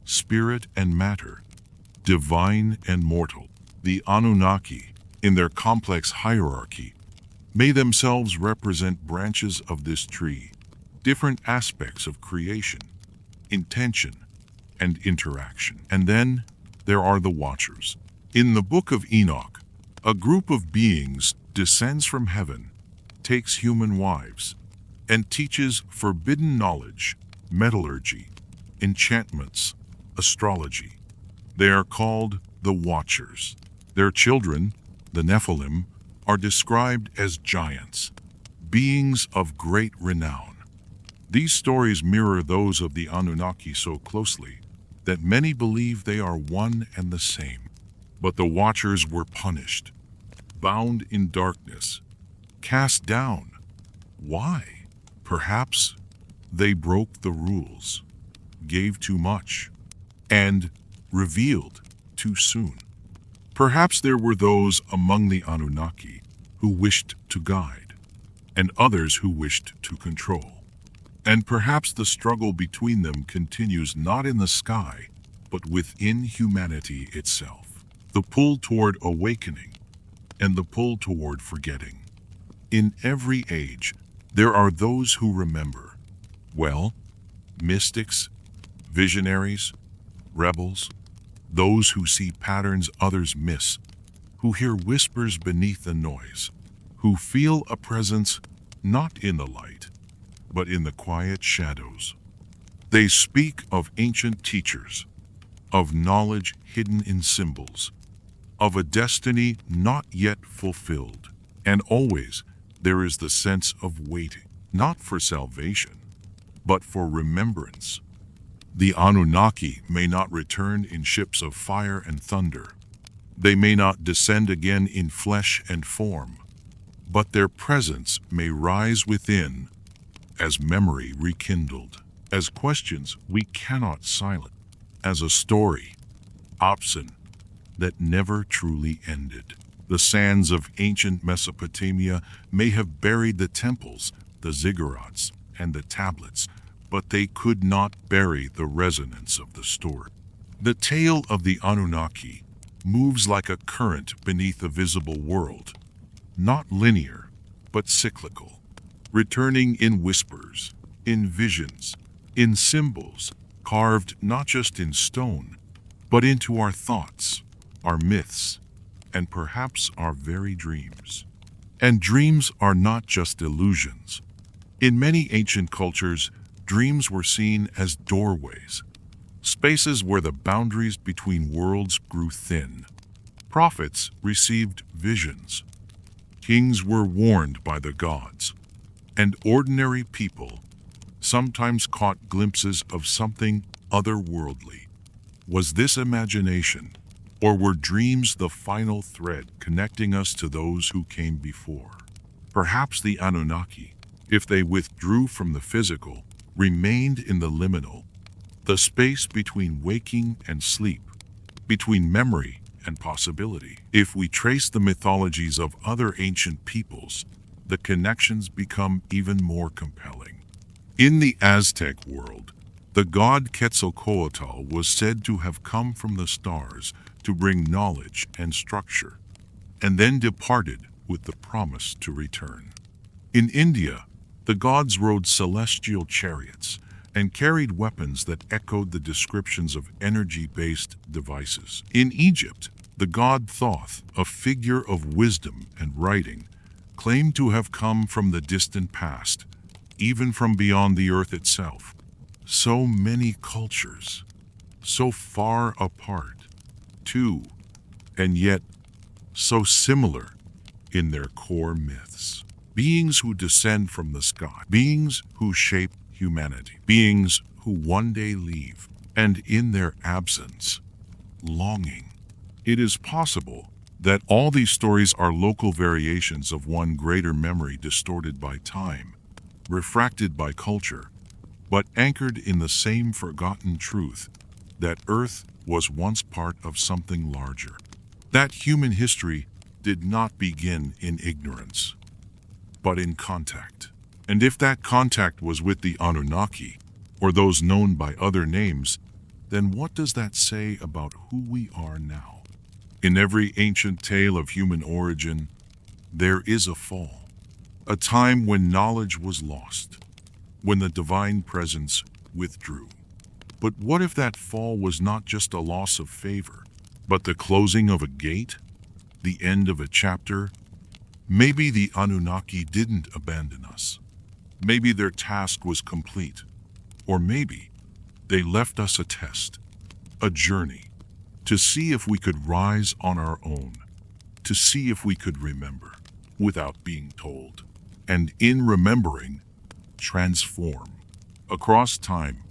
spirit and matter, divine and mortal. The Anunnaki, in their complex hierarchy, may themselves represent branches of this tree, different aspects of creation, intention, and interaction. And then there are the Watchers. In the Book of Enoch, a group of beings descends from heaven, takes human wives, and teaches forbidden knowledge, metallurgy, enchantments, astrology. They are called the Watchers. Their children, the Nephilim, are described as giants, beings of great renown. These stories mirror those of the Anunnaki so closely that many believe they are one and the same. But the Watchers were punished, bound in darkness, cast down. Why? Perhaps they broke the rules, gave too much, and revealed too soon. Perhaps there were those among the Anunnaki who wished to guide, and others who wished to control. And perhaps the struggle between them continues not in the sky, but within humanity itself. The pull toward awakening and the pull toward forgetting. In every age, there are those who remember. Well, mystics, visionaries, rebels, those who see patterns others miss, who hear whispers beneath the noise, who feel a presence not in the light, but in the quiet shadows. They speak of ancient teachers, of knowledge hidden in symbols, of a destiny not yet fulfilled. And always there is the sense of waiting, not for salvation, but for remembrance. The Anunnaki may not return in ships of fire and thunder. They may not descend again in flesh and form, but their presence may rise within as memory rekindled, as questions we cannot silence, as a story, option, that never truly ended. The sands of ancient Mesopotamia may have buried the temples, the ziggurats, and the tablets, but they could not bury the resonance of the story. The tale of the Anunnaki moves like a current beneath a visible world, not linear, but cyclical, returning in whispers, in visions, in symbols, carved not just in stone, but into our thoughts, our myths, and perhaps our very dreams. And dreams are not just illusions. In many ancient cultures, dreams were seen as doorways, spaces where the boundaries between worlds grew thin. Prophets received visions. Kings were warned by the gods. And ordinary people sometimes caught glimpses of something otherworldly. Was this imagination, or were dreams the final thread connecting us to those who came before? Perhaps the Anunnaki, if they withdrew from the physical, remained in the liminal, the space between waking and sleep, between memory and possibility. If we trace the mythologies of other ancient peoples, the connections become even more compelling. In the Aztec world, the god Quetzalcoatl was said to have come from the stars to bring knowledge and structure, and then departed with the promise to return. In India, the gods rode celestial chariots and carried weapons that echoed the descriptions of energy-based devices. In Egypt, the god Thoth, a figure of wisdom and writing, claimed to have come from the distant past, even from beyond the earth itself. So many cultures, so far apart, too, and yet so similar in their core myths. Beings who descend from the sky, beings who shape humanity, beings who one day leave, and in their absence, longing. It is possible that all these stories are local variations of one greater memory distorted by time, refracted by culture, but anchored in the same forgotten truth that Earth was once part of something larger. That human history did not begin in ignorance, but in contact. And if that contact was with the Anunnaki, or those known by other names, then what does that say about who we are now? In every ancient tale of human origin, there is a fall, a time when knowledge was lost, when the divine presence withdrew. But what if that fall was not just a loss of favor, but the closing of a gate, the end of a chapter? Maybe the Anunnaki didn't abandon us. Maybe their task was complete. Or maybe they left us a test, a journey, to see if we could rise on our own, to see if we could remember without being told, and in remembering, transform. Across time,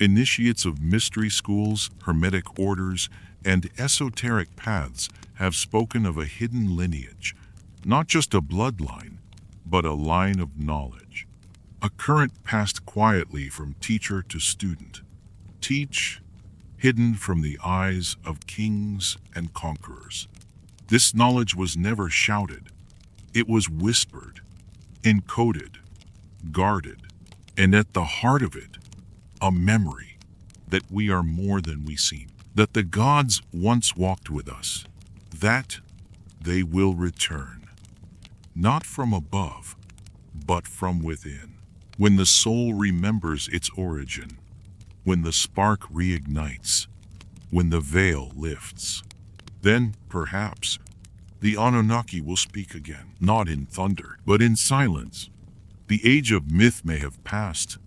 initiates of mystery schools, hermetic orders, and esoteric paths have spoken of a hidden lineage, not just a bloodline, but a line of knowledge. A current passed quietly from teacher to student. Teach, hidden from the eyes of kings and conquerors. This knowledge was never shouted. It was whispered, encoded, guarded, and at the heart of it, a memory that we are more than we seem, that the gods once walked with us, that they will return, not from above, but from within. When the soul remembers its origin, when the spark reignites, when the veil lifts, then perhaps the Anunnaki will speak again, not in thunder, but in silence. The age of myth may have passed,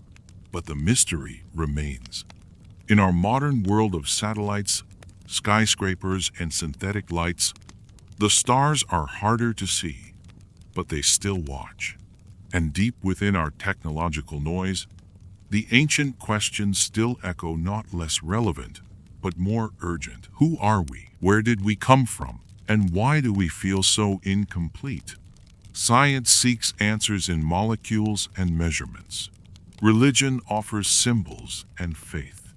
but the mystery remains. In our modern world of satellites, skyscrapers, and synthetic lights, the stars are harder to see, but they still watch. And deep within our technological noise, The ancient questions still echo, not less relevant, but more urgent. Who are we? Where did we come from? And why do we feel so incomplete? Science seeks answers in molecules and measurements. Religion offers symbols and faith.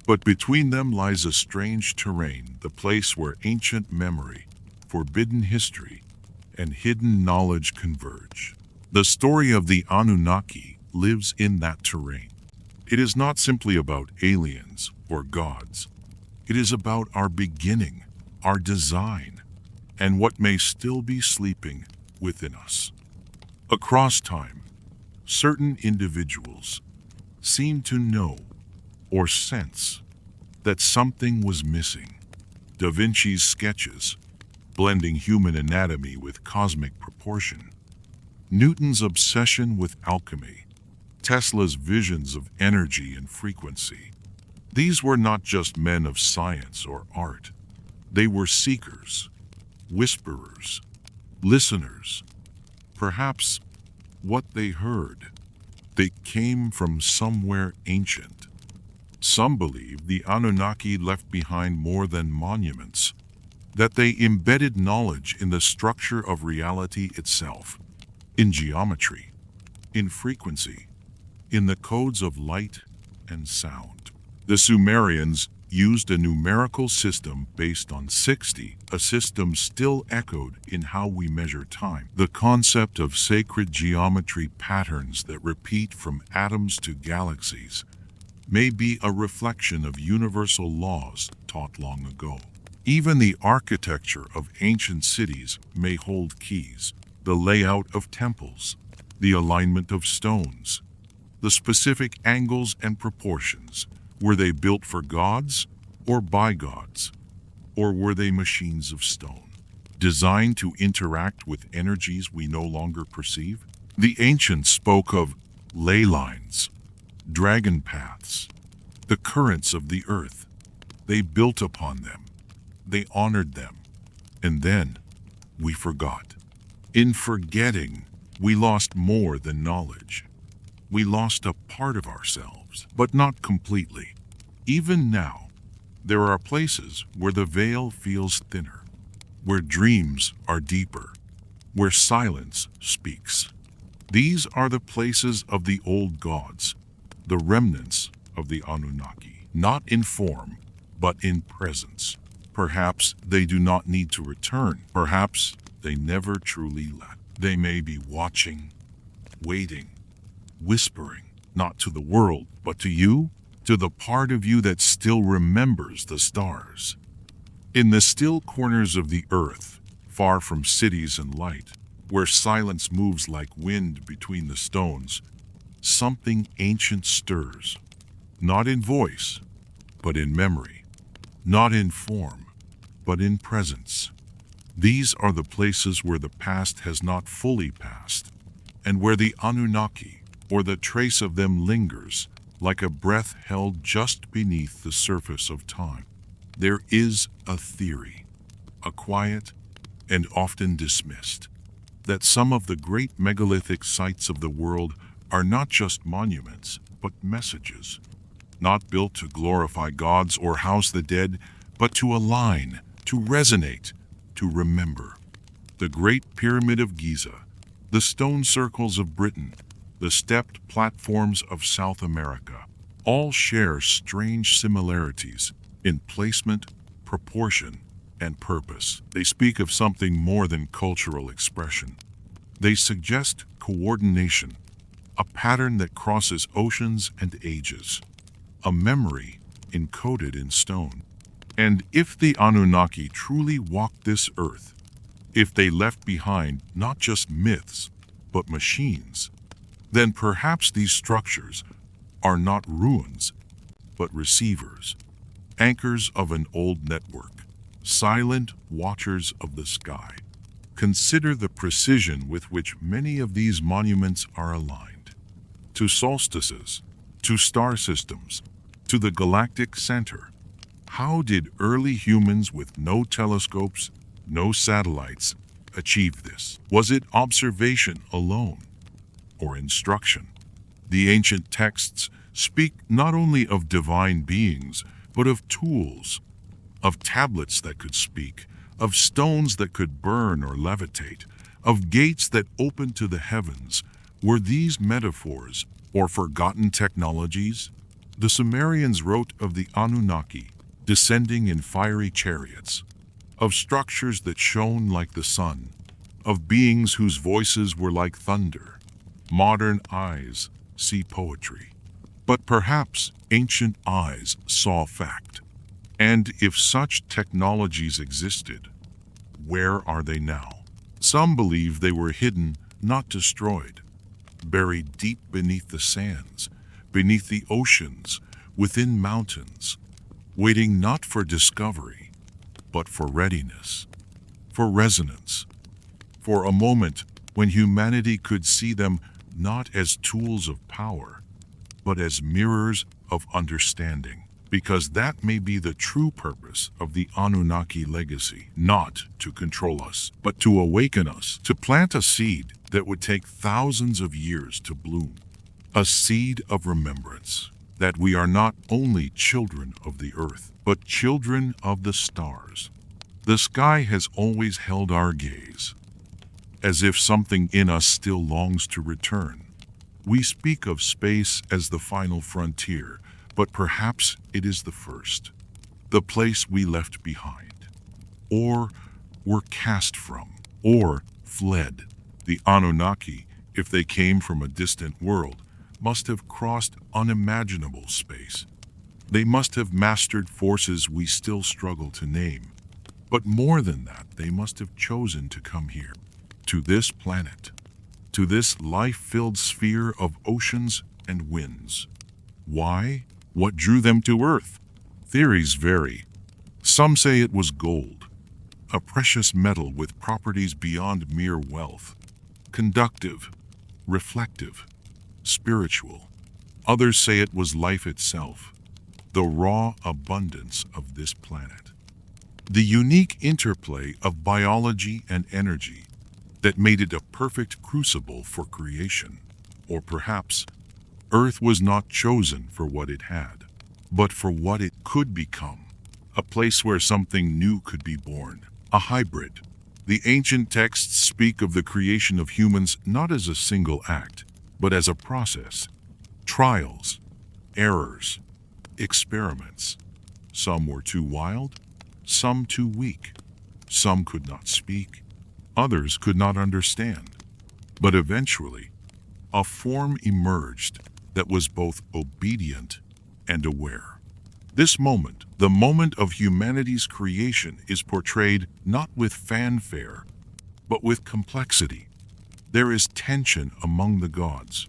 But between them lies a strange terrain, the place where ancient memory, forbidden history, and hidden knowledge converge. The story of the Anunnaki lives in that terrain. It is not simply about aliens or gods. It is about our beginning, our design, and what may still be sleeping within us. Across time, certain individuals seem to know or sense that something was missing. Da Vinci's sketches, blending human anatomy with cosmic proportion. Newton's obsession with alchemy. Tesla's visions of energy and frequency. These were not just men of science or art. They were seekers, whisperers, listeners. Perhaps what they heard, they came from somewhere ancient. Some believe the Anunnaki left behind more than monuments, that they embedded knowledge in the structure of reality itself, in geometry, in frequency, in the codes of light and sound. The Sumerians used a numerical system based on 60, a system still echoed in how we measure time. The concept of sacred geometry patterns that repeat from atoms to galaxies may be a reflection of universal laws taught long ago. Even the architecture of ancient cities may hold keys. The layout of temples, the alignment of stones, the specific angles and proportions. Were they built for gods or by gods? Or were they machines of stone, designed to interact with energies we no longer perceive? The ancients spoke of ley lines, dragon paths, the currents of the earth. They built upon them. They honored them. And then we forgot. In forgetting, we lost more than knowledge. We lost a part of ourselves, but not completely. Even now, there are places where the veil feels thinner, where dreams are deeper, where silence speaks. These are the places of the old gods, the remnants of the Anunnaki, not in form, but in presence. Perhaps they do not need to return. Perhaps they never truly left. They may be watching, waiting, whispering, not to the world, but to you, to the part of you that still remembers the stars. In the still corners of the earth, far from cities and light, where silence moves like wind between the stones, something ancient stirs, not in voice, but in memory, not in form, but in presence. These are the places where the past has not fully passed, and where the Anunnaki, or the trace of them, lingers like a breath held just beneath the surface of time. There is a theory, a quiet and often dismissed, that some of the great megalithic sites of the world are not just monuments, but messages, not built to glorify gods or house the dead, but to align, to resonate, to remember. The Great Pyramid of Giza, the stone circles of Britain, the stepped platforms of South America, all share strange similarities in placement, proportion, and purpose. They speak of something more than cultural expression. They suggest coordination, a pattern that crosses oceans and ages, a memory encoded in stone. And if the Anunnaki truly walked this earth, if they left behind not just myths, but machines, then perhaps these structures are not ruins, but receivers, anchors of an old network, silent watchers of the sky. Consider the precision with which many of these monuments are aligned. To solstices, to star systems, to the galactic center. How did early humans with no telescopes, no satellites, achieve this? Was it observation alone, or instruction? The ancient texts speak not only of divine beings, but of tools, of tablets that could speak, of stones that could burn or levitate, of gates that opened to the heavens. Were these metaphors or forgotten technologies? The Sumerians wrote of the Anunnaki descending in fiery chariots, of structures that shone like the sun, of beings whose voices were like thunder. Modern eyes see poetry, but perhaps ancient eyes saw fact. And if such technologies existed, where are they now? Some believe they were hidden, not destroyed, buried deep beneath the sands, beneath the oceans, within mountains, waiting not for discovery, but for readiness, for resonance, for a moment when humanity could see them not as tools of power, but as mirrors of understanding. Because that may be the true purpose of the Anunnaki legacy, not to control us, but to awaken us, to plant a seed that would take thousands of years to bloom. A seed of remembrance, that we are not only children of the earth, but children of the stars. The sky has always held our gaze, as if something in us still longs to return. We speak of space as the final frontier, but perhaps it is the first, the place we left behind, or were cast from, or fled. The Anunnaki, if they came from a distant world, must have crossed unimaginable space. They must have mastered forces we still struggle to name. But more than that, they must have chosen to come here, to this planet, to this life-filled sphere of oceans and winds. Why? What drew them to Earth? Theories vary. Some say it was gold, a precious metal with properties beyond mere wealth, conductive, reflective, spiritual. Others say it was life itself, the raw abundance of this planet. The unique interplay of biology and energy that made it a perfect crucible for creation. Or perhaps Earth was not chosen for what it had, but for what it could become, a place where something new could be born, a hybrid. The ancient texts speak of the creation of humans not as a single act, but as a process. Trials, errors, experiments. Some were too wild, some too weak. Some could not speak, others could not understand. But eventually, a form emerged that was both obedient and aware. This moment, the moment of humanity's creation, is portrayed not with fanfare, but with complexity. There is tension among the gods,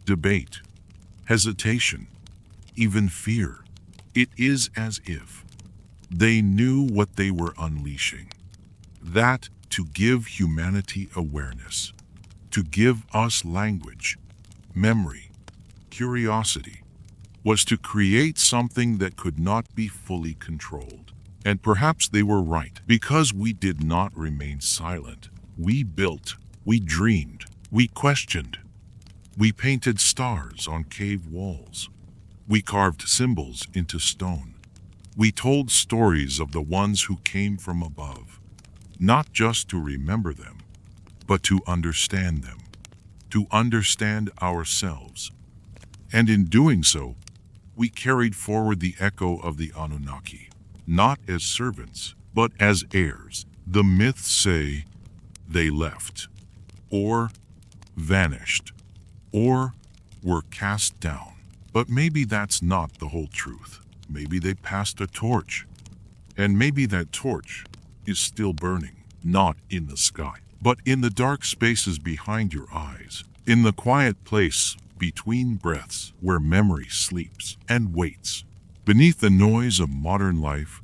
debate, hesitation, even fear. It is as if they knew what they were unleashing. That to give humanity awareness, to give us language, memory, curiosity, was to create something that could not be fully controlled. And perhaps they were right, because we did not remain silent. We built, we dreamed, we questioned. We painted stars on cave walls. We carved symbols into stone. We told stories of the ones who came from above, not just to remember them, but to understand them, to understand ourselves. And in doing so, we carried forward the echo of the Anunnaki, not as servants, but as heirs. The myths say they left, or vanished, or were cast down. But maybe that's not the whole truth. Maybe they passed a torch, and maybe that torch is still burning, not in the sky, but in the dark spaces behind your eyes, in the quiet place between breaths where memory sleeps and waits. Beneath the noise of modern life,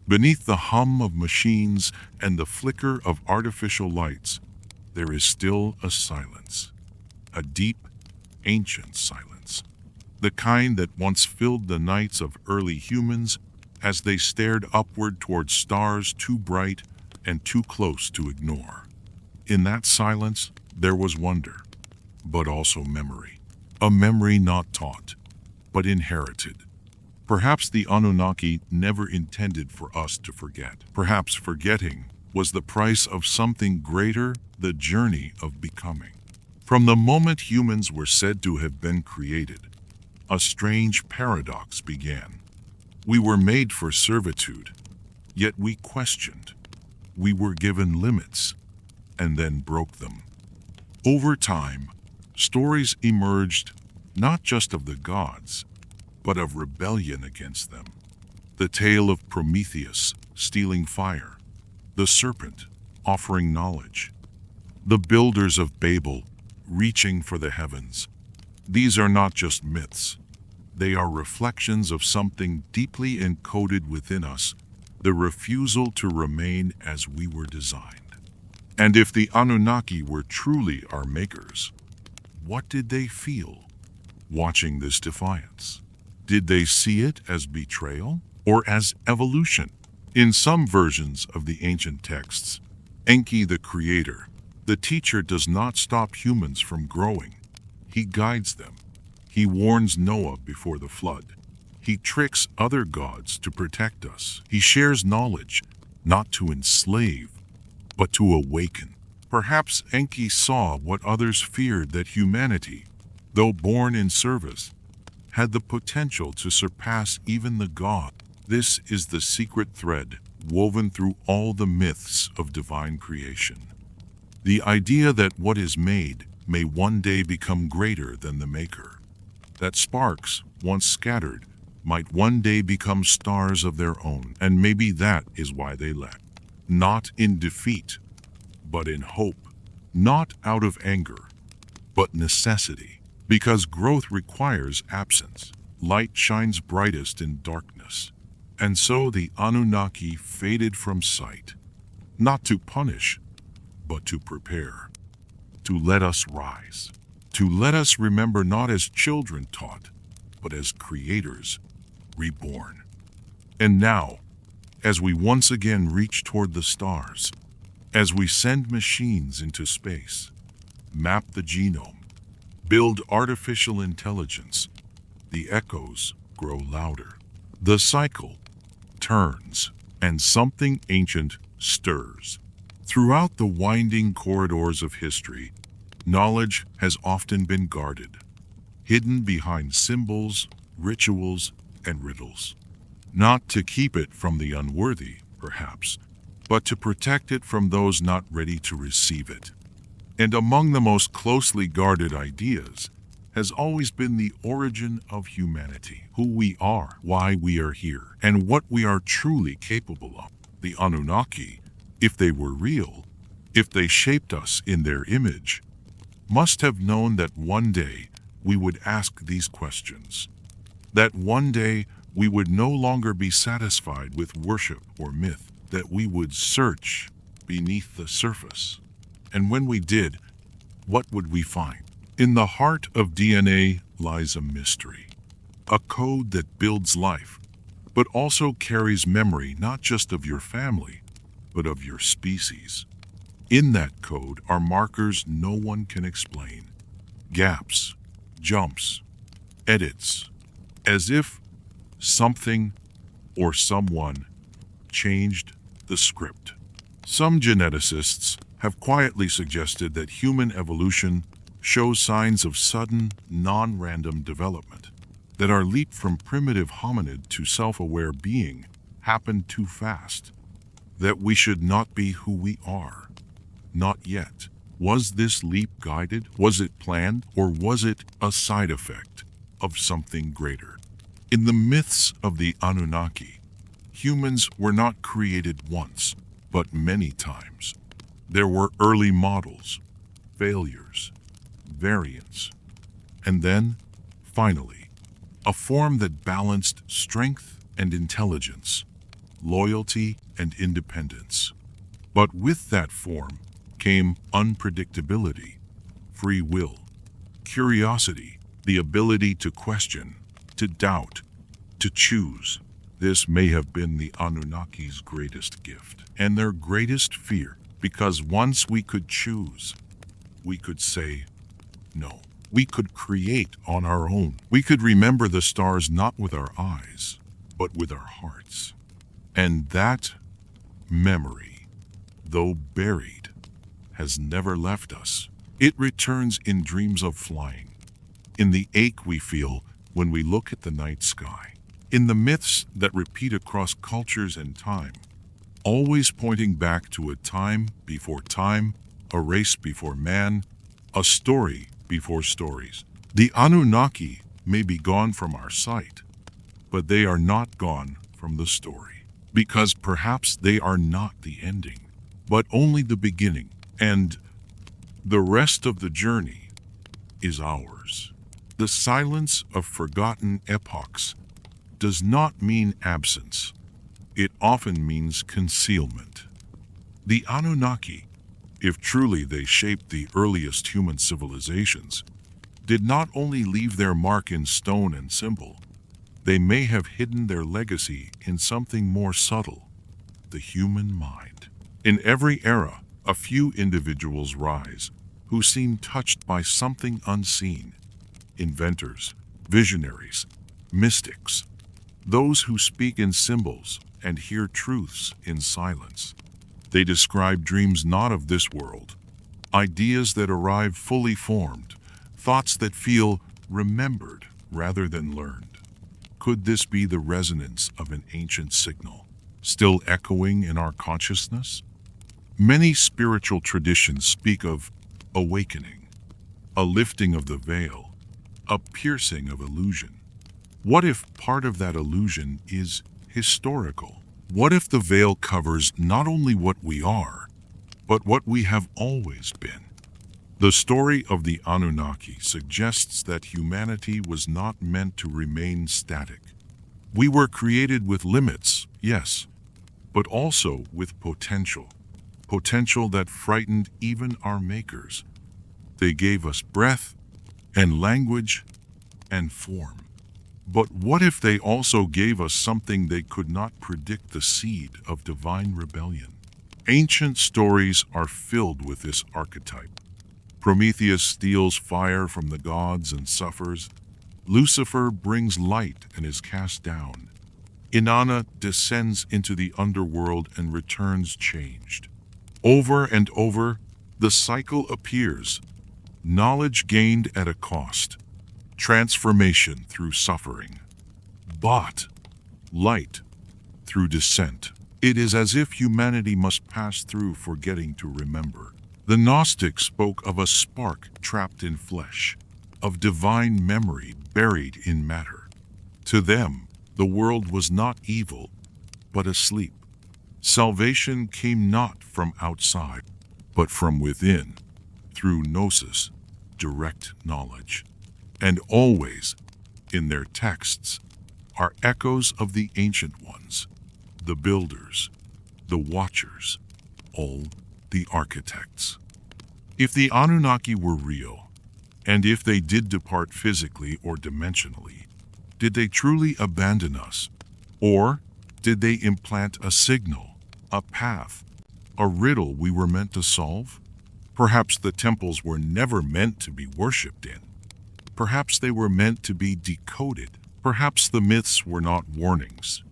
beneath the hum of machines and the flicker of artificial lights, there is still a silence, a deep, ancient silence, the kind that once filled the nights of early humans as they stared upward toward stars too bright and too close to ignore. In that silence, there was wonder, but also memory. A memory not taught, but inherited. Perhaps the Anunnaki never intended for us to forget. Perhaps forgetting was the price of something greater, the journey of becoming. From the moment humans were said to have been created, a strange paradox began. We were made for servitude, yet we questioned. We were given limits, and then broke them. Over time, stories emerged not just of the gods, but of rebellion against them. The tale of Prometheus stealing fire, the serpent offering knowledge, the builders of Babel reaching for the heavens. These are not just myths. They are reflections of something deeply encoded within us, the refusal to remain as we were designed. And if the Anunnaki were truly our makers, what did they feel watching this defiance? Did they see it as betrayal or as evolution? In some versions of the ancient texts, Enki the creator, the teacher, does not stop humans from growing. He guides them. He warns Noah before the flood. He tricks other gods to protect us. He shares knowledge, not to enslave, but to awaken. Perhaps Enki saw what others feared, that humanity, though born in service, had the potential to surpass even the god. This is the secret thread woven through all the myths of divine creation. The idea that what is made may one day become greater than the maker. That sparks, once scattered, might one day become stars of their own, and maybe that is why they left. Not in defeat, but in hope. Not out of anger, but necessity. Because growth requires absence. Light shines brightest in darkness. And so the Anunnaki faded from sight, not to punish, but to prepare, to let us rise, to let us remember not as children taught, but as creators reborn. And now, as we once again reach toward the stars, as we send machines into space, map the genome, build artificial intelligence, the echoes grow louder. The cycle turns, and something ancient stirs. Throughout the winding corridors of history, knowledge has often been guarded, hidden behind symbols, rituals, and riddles. Not to keep it from the unworthy, perhaps, but to protect it from those not ready to receive it. And among the most closely guarded ideas has always been the origin of humanity, who we are, why we are here, and what we are truly capable of. The Anunnaki, if they were real, if they shaped us in their image, must have known that one day we would ask these questions, that one day we would no longer be satisfied with worship or myth, that we would search beneath the surface. And when we did, what would we find? In the heart of DNA lies a mystery, a code that builds life, but also carries memory not just of your family, but of your species. In that code are markers no one can explain, gaps, jumps, edits, as if something or someone changed the script. Some geneticists have quietly suggested that human evolution shows signs of sudden, non-random development, that our leap from primitive hominid to self-aware being happened too fast, that we should not be who we are. Not yet. Was this leap guided? Was it planned? Or was it a side effect of something greater? In the myths of the Anunnaki, humans were not created once, but many times. There were early models, failures, variants, and then, finally, a form that balanced strength and intelligence, loyalty and independence. But with that form came unpredictability, free will, curiosity, the ability to question, to doubt, to choose. This may have been the Anunnaki's greatest gift and their greatest fear, because once we could choose, we could say no. we could create on our own. We could remember the stars not with our eyes, but with our hearts. And that memory, though buried, has never left us. It returns in dreams of flying, in the ache we feel when we look at the night sky, in the myths that repeat across cultures and time, always pointing back to a time before time, a race before man, a story before stories. The Anunnaki may be gone from our sight, but they are not gone from the story, because perhaps they are not the ending, but only the beginning, and the rest of the journey is ours. The silence of forgotten epochs does not mean absence. It often means concealment. The Anunnaki, if truly they shaped the earliest human civilizations, did not only leave their mark in stone and symbol, they may have hidden their legacy in something more subtle, the human mind. In every era, a few individuals rise who seem touched by something unseen. Inventors, visionaries, mystics, those who speak in symbols and hear truths in silence. They describe dreams not of this world, ideas that arrive fully formed, thoughts that feel remembered rather than learned. Could this be the resonance of an ancient signal, still echoing in our consciousness? Many spiritual traditions speak of awakening, a lifting of the veil, a piercing of illusion. What if part of that illusion is historical? What if the veil covers not only what we are, but what we have always been? The story of the Anunnaki suggests that humanity was not meant to remain static. We were created with limits, yes, but also with potential. Potential that frightened even our makers. They gave us breath and language and form. But what if they also gave us something they could not predict, the seed of divine rebellion? Ancient stories are filled with this archetype. Prometheus steals fire from the gods and suffers. Lucifer brings light and is cast down. Inanna descends into the underworld and returns changed. Over and over, the cycle appears. Knowledge gained at a cost. Transformation through suffering. But light through descent. It is as if humanity must pass through forgetting to remember. The Gnostics spoke of a spark trapped in flesh, of divine memory buried in matter. To them, the world was not evil, but asleep. Salvation came not from outside, but from within, through gnosis, direct knowledge. And always, in their texts, are echoes of the ancient ones, the builders, the watchers, all the architects. If the Anunnaki were real, and if they did depart physically or dimensionally, did they truly abandon us? Or did they implant a signal, a path, a riddle we were meant to solve? Perhaps the temples were never meant to be worshipped in. Perhaps they were meant to be decoded. Perhaps the myths were not warnings,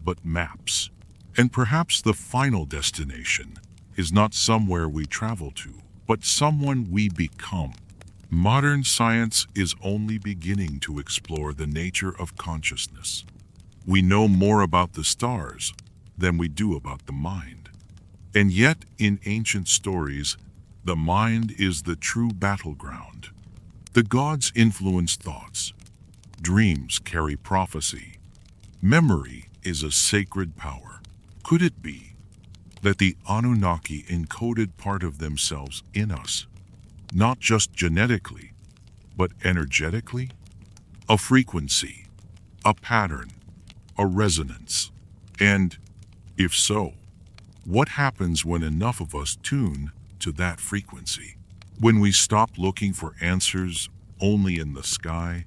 but maps. And perhaps the final destination is not somewhere we travel to, but someone we become. Modern science is only beginning to explore the nature of consciousness. We know more about the stars than we do about the mind. And yet, in ancient stories, the mind is the true battleground. The gods influence thoughts. Dreams carry prophecy. Memory is a sacred power. Could it be that the Anunnaki encoded part of themselves in us, not just genetically, but energetically? A frequency, a pattern, a resonance. And if so, what happens when enough of us tune to that frequency? When we stop looking for answers only in the sky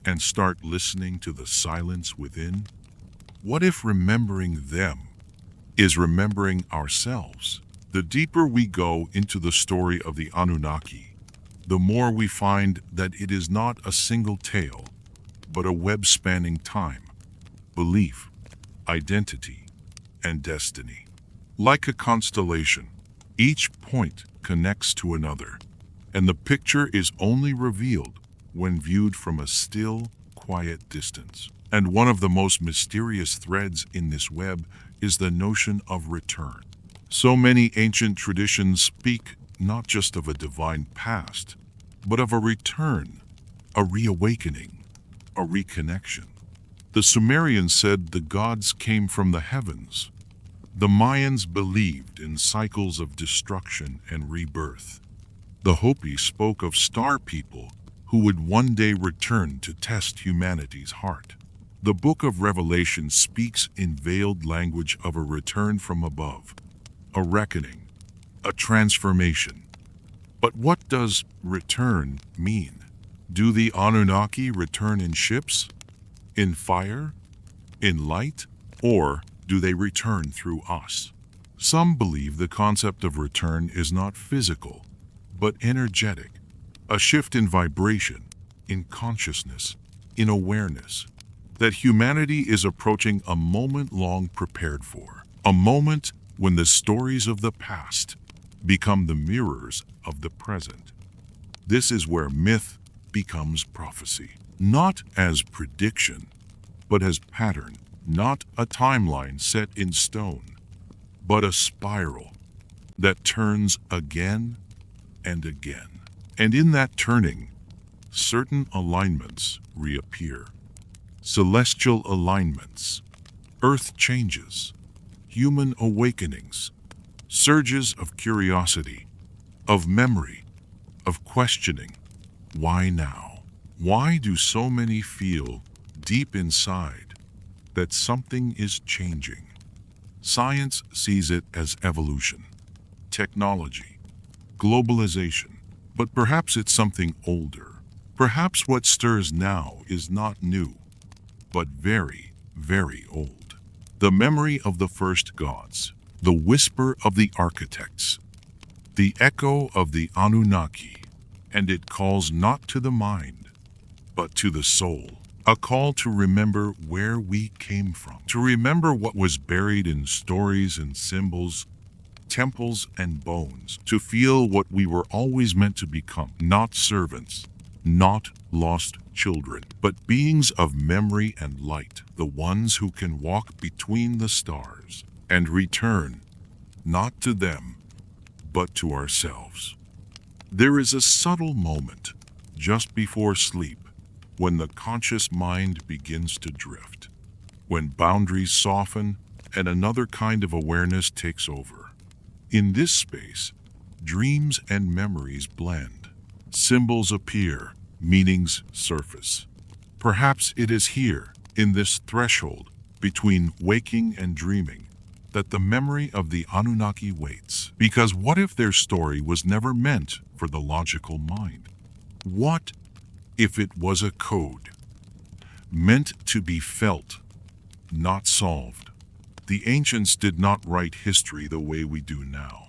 and start listening to the silence within? What if remembering them is remembering ourselves? The deeper we go into the story of the Anunnaki, the more we find that it is not a single tale, but a web spanning time, belief, identity, and destiny. Like a constellation, each point connects to another, and the picture is only revealed when viewed from a still, quiet distance. And one of the most mysterious threads in this web is the notion of return. So many ancient traditions speak not just of a divine past, but of a return, a reawakening, a reconnection. The Sumerians said the gods came from the heavens. The Mayans believed in cycles of destruction and rebirth. The Hopi spoke of star people who would one day return to test humanity's heart. The Book of Revelation speaks in veiled language of a return from above, a reckoning, a transformation. But what does return mean? Do the Anunnaki return in ships, in fire, in light, or do they return through us? Some believe the concept of return is not physical, but energetic, a shift in vibration, in consciousness, in awareness, that humanity is approaching a moment long prepared for, a moment when the stories of the past become the mirrors of the present. This is where myth becomes prophecy, not as prediction, but as pattern, not a timeline set in stone, but a spiral that turns again and again. And in that turning, certain alignments reappear. Celestial alignments, earth changes, human awakenings, surges of curiosity, of memory, of questioning. Why now? Why do so many feel deep inside that something is changing? Science sees it as evolution, technology, globalization, but perhaps it's something older. Perhaps what stirs now is not new, but very, very old. The memory of the first gods, the whisper of the architects, the echo of the Anunnaki, and it calls not to the mind, but to the soul. A call to remember where we came from, to remember what was buried in stories and symbols, temples and bones, to feel what we were always meant to become, not servants, not lost children, but beings of memory and light, the ones who can walk between the stars and return, not to them, but to ourselves. There is a subtle moment just before sleep when the conscious mind begins to drift, when boundaries soften and another kind of awareness takes over. In this space, dreams and memories blend. Symbols appear, meanings surface. Perhaps it is here, in this threshold between waking and dreaming, that the memory of the Anunnaki waits. Because what if their story was never meant for the logical mind? What if it was a code, meant to be felt, not solved? The ancients did not write history the way we do now.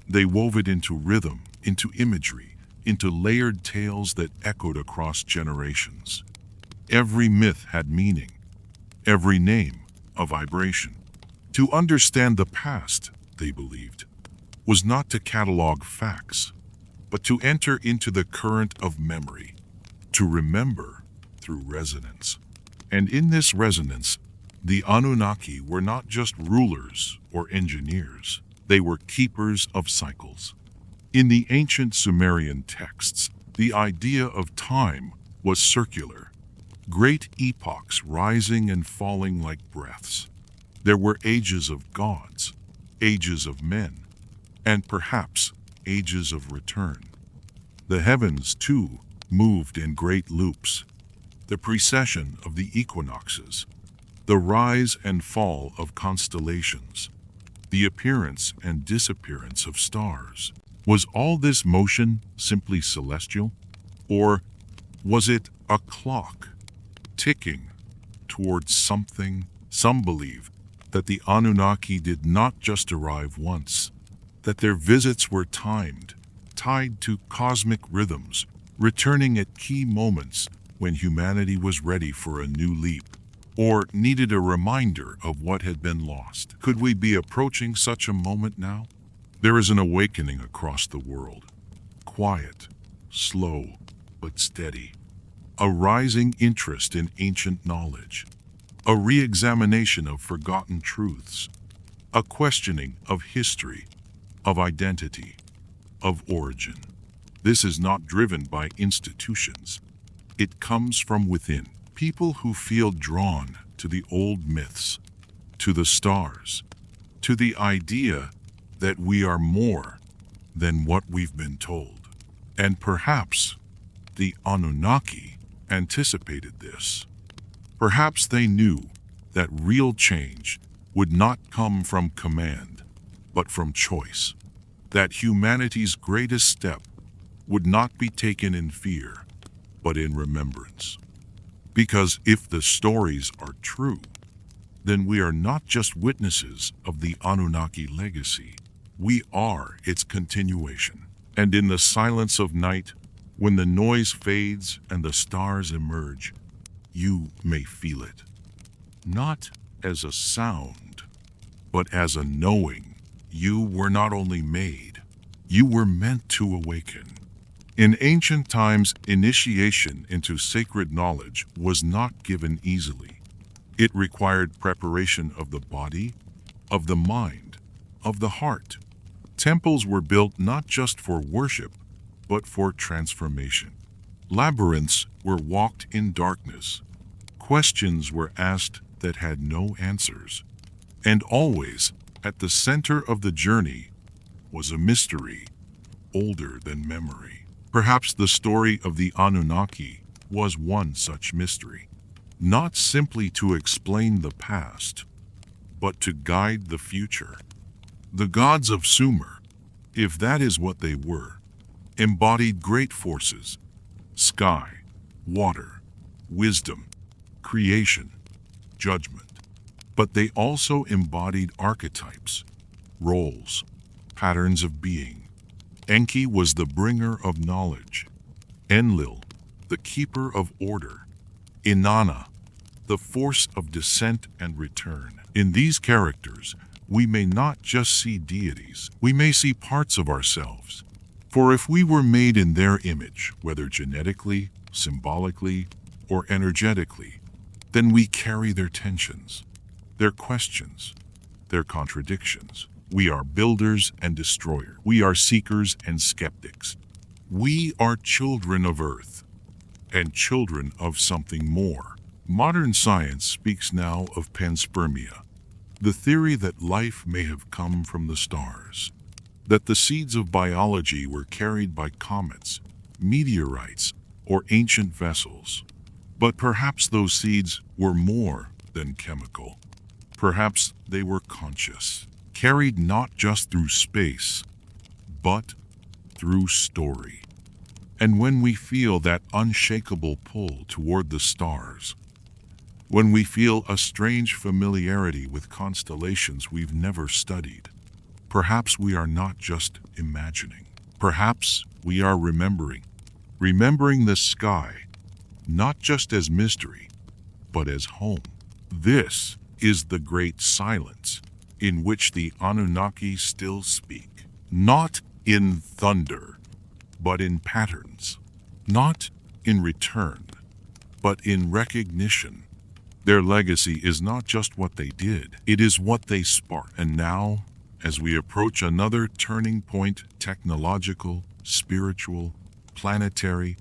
They wove it into rhythm, into imagery, into layered tales that echoed across generations. Every myth had meaning, every name a vibration. To understand the past, they believed, was not to catalog facts, but to enter into the current of memory, to remember through resonance. And in this resonance, the Anunnaki were not just rulers or engineers, they were keepers of cycles. In the ancient Sumerian texts, the idea of time was circular, great epochs rising and falling like breaths. There were ages of gods, ages of men, and perhaps ages of return. The heavens, too, moved in great loops. The precession of the equinoxes, the rise and fall of constellations, the appearance and disappearance of stars. Was all this motion simply celestial? Or was it a clock ticking towards something? Some believe that the Anunnaki did not just arrive once, that their visits were timed, tied to cosmic rhythms, returning at key moments when humanity was ready for a new leap, or needed a reminder of what had been lost. Could we be approaching such a moment now? There is an awakening across the world. Quiet, slow, but steady. A rising interest in ancient knowledge. A re-examination of forgotten truths. A questioning of history, of identity, of origin. This is not driven by institutions. It comes from within. People who feel drawn to the old myths, to the stars, to the idea that we are more than what we've been told. And perhaps the Anunnaki anticipated this. Perhaps they knew that real change would not come from command, but from choice. That humanity's greatest step would not be taken in fear, but in remembrance. Because if the stories are true, then we are not just witnesses of the Anunnaki legacy, we are its continuation. And in the silence of night, when the noise fades and the stars emerge, you may feel it. Not as a sound, but as a knowing. You were not only made, you were meant to awaken. In ancient times, initiation into sacred knowledge was not given easily. It required preparation of the body, of the mind, of the heart. Temples were built not just for worship, but for transformation. Labyrinths were walked in darkness. Questions were asked that had no answers. And always, at the center of the journey, was a mystery older than memory. Perhaps the story of the Anunnaki was one such mystery. Not simply to explain the past, but to guide the future. The gods of Sumer, if that is what they were, embodied great forces: sky, water, wisdom, creation, judgment. But they also embodied archetypes, roles, patterns of being. Enki was the bringer of knowledge, Enlil, the keeper of order, Inanna, the force of descent and return. In these characters, we may not just see deities, we may see parts of ourselves. For if we were made in their image, whether genetically, symbolically, or energetically, then we carry their tensions, their questions, their contradictions. We are builders and destroyers. We are seekers and skeptics. We are children of Earth, and children of something more. Modern science speaks now of panspermia, the theory that life may have come from the stars, that the seeds of biology were carried by comets, meteorites, or ancient vessels. But perhaps those seeds were more than chemical. Perhaps they were conscious, carried not just through space, but through story. And when we feel that unshakable pull toward the stars, when we feel a strange familiarity with constellations we've never studied, perhaps we are not just imagining. Perhaps we are remembering the sky, not just as mystery, but as home. This is the great silence in which the Anunnaki still speak, not in thunder, but in patterns, not in return, but in recognition. Their legacy is not just what they did, it is what they sparked. And now, as we approach another turning point, technological, spiritual, planetary,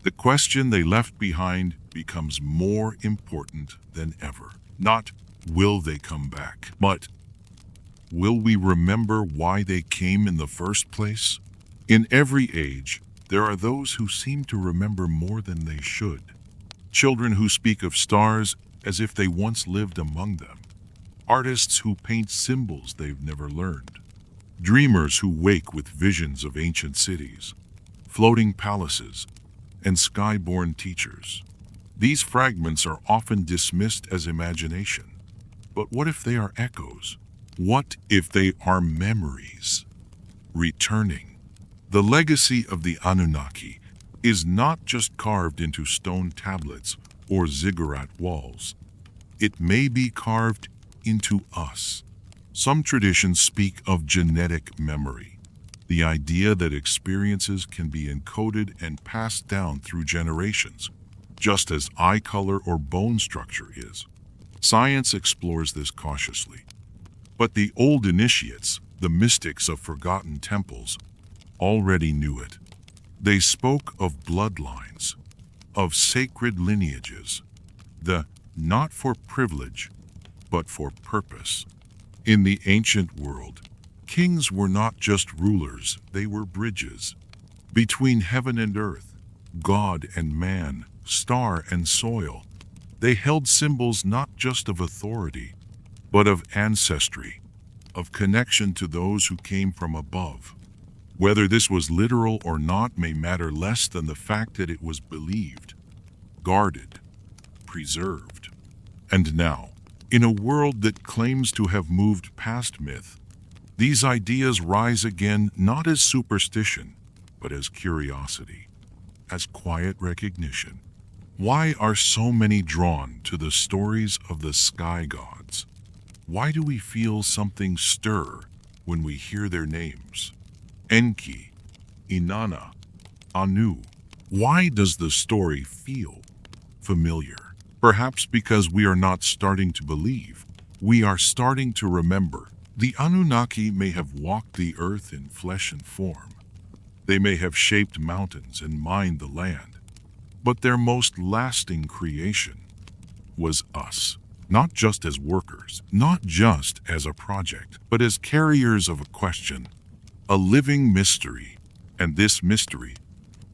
the question they left behind becomes more important than ever. Not, will they come back, but will we remember why they came in the first place? In every age, there are those who seem to remember more than they should. Children who speak of stars as if they once lived among them. Artists who paint symbols they've never learned. Dreamers who wake with visions of ancient cities, floating palaces, and sky-born teachers. These fragments are often dismissed as imagination. But what if they are echoes? What if they are memories, returning, The legacy of the Anunnaki is not just carved into stone tablets or ziggurat walls. It may be carved into us. Some traditions speak of genetic memory, the idea that experiences can be encoded and passed down through generations, just as eye color or bone structure is. Science explores this cautiously. But the old initiates, the mystics of forgotten temples, already knew it. They spoke of bloodlines, of sacred lineages, the not for privilege, but for purpose. In the ancient world, kings were not just rulers, they were bridges. Between heaven and earth, God and man, star and soil, they held symbols not just of authority, but of ancestry, of connection to those who came from above. Whether this was literal or not may matter less than the fact that it was believed, guarded, preserved. And now, in a world that claims to have moved past myth, these ideas rise again not as superstition, but as curiosity, as quiet recognition. Why are so many drawn to the stories of the sky gods? Why do we feel something stir when we hear their names? Enki, Inanna, Anu. Why does the story feel familiar? Perhaps because we are not starting to believe. We are starting to remember. The Anunnaki may have walked the earth in flesh and form. They may have shaped mountains and mined the land. But their most lasting creation was us. Not just as workers, not just as a project, but as carriers of a question, a living mystery. And this mystery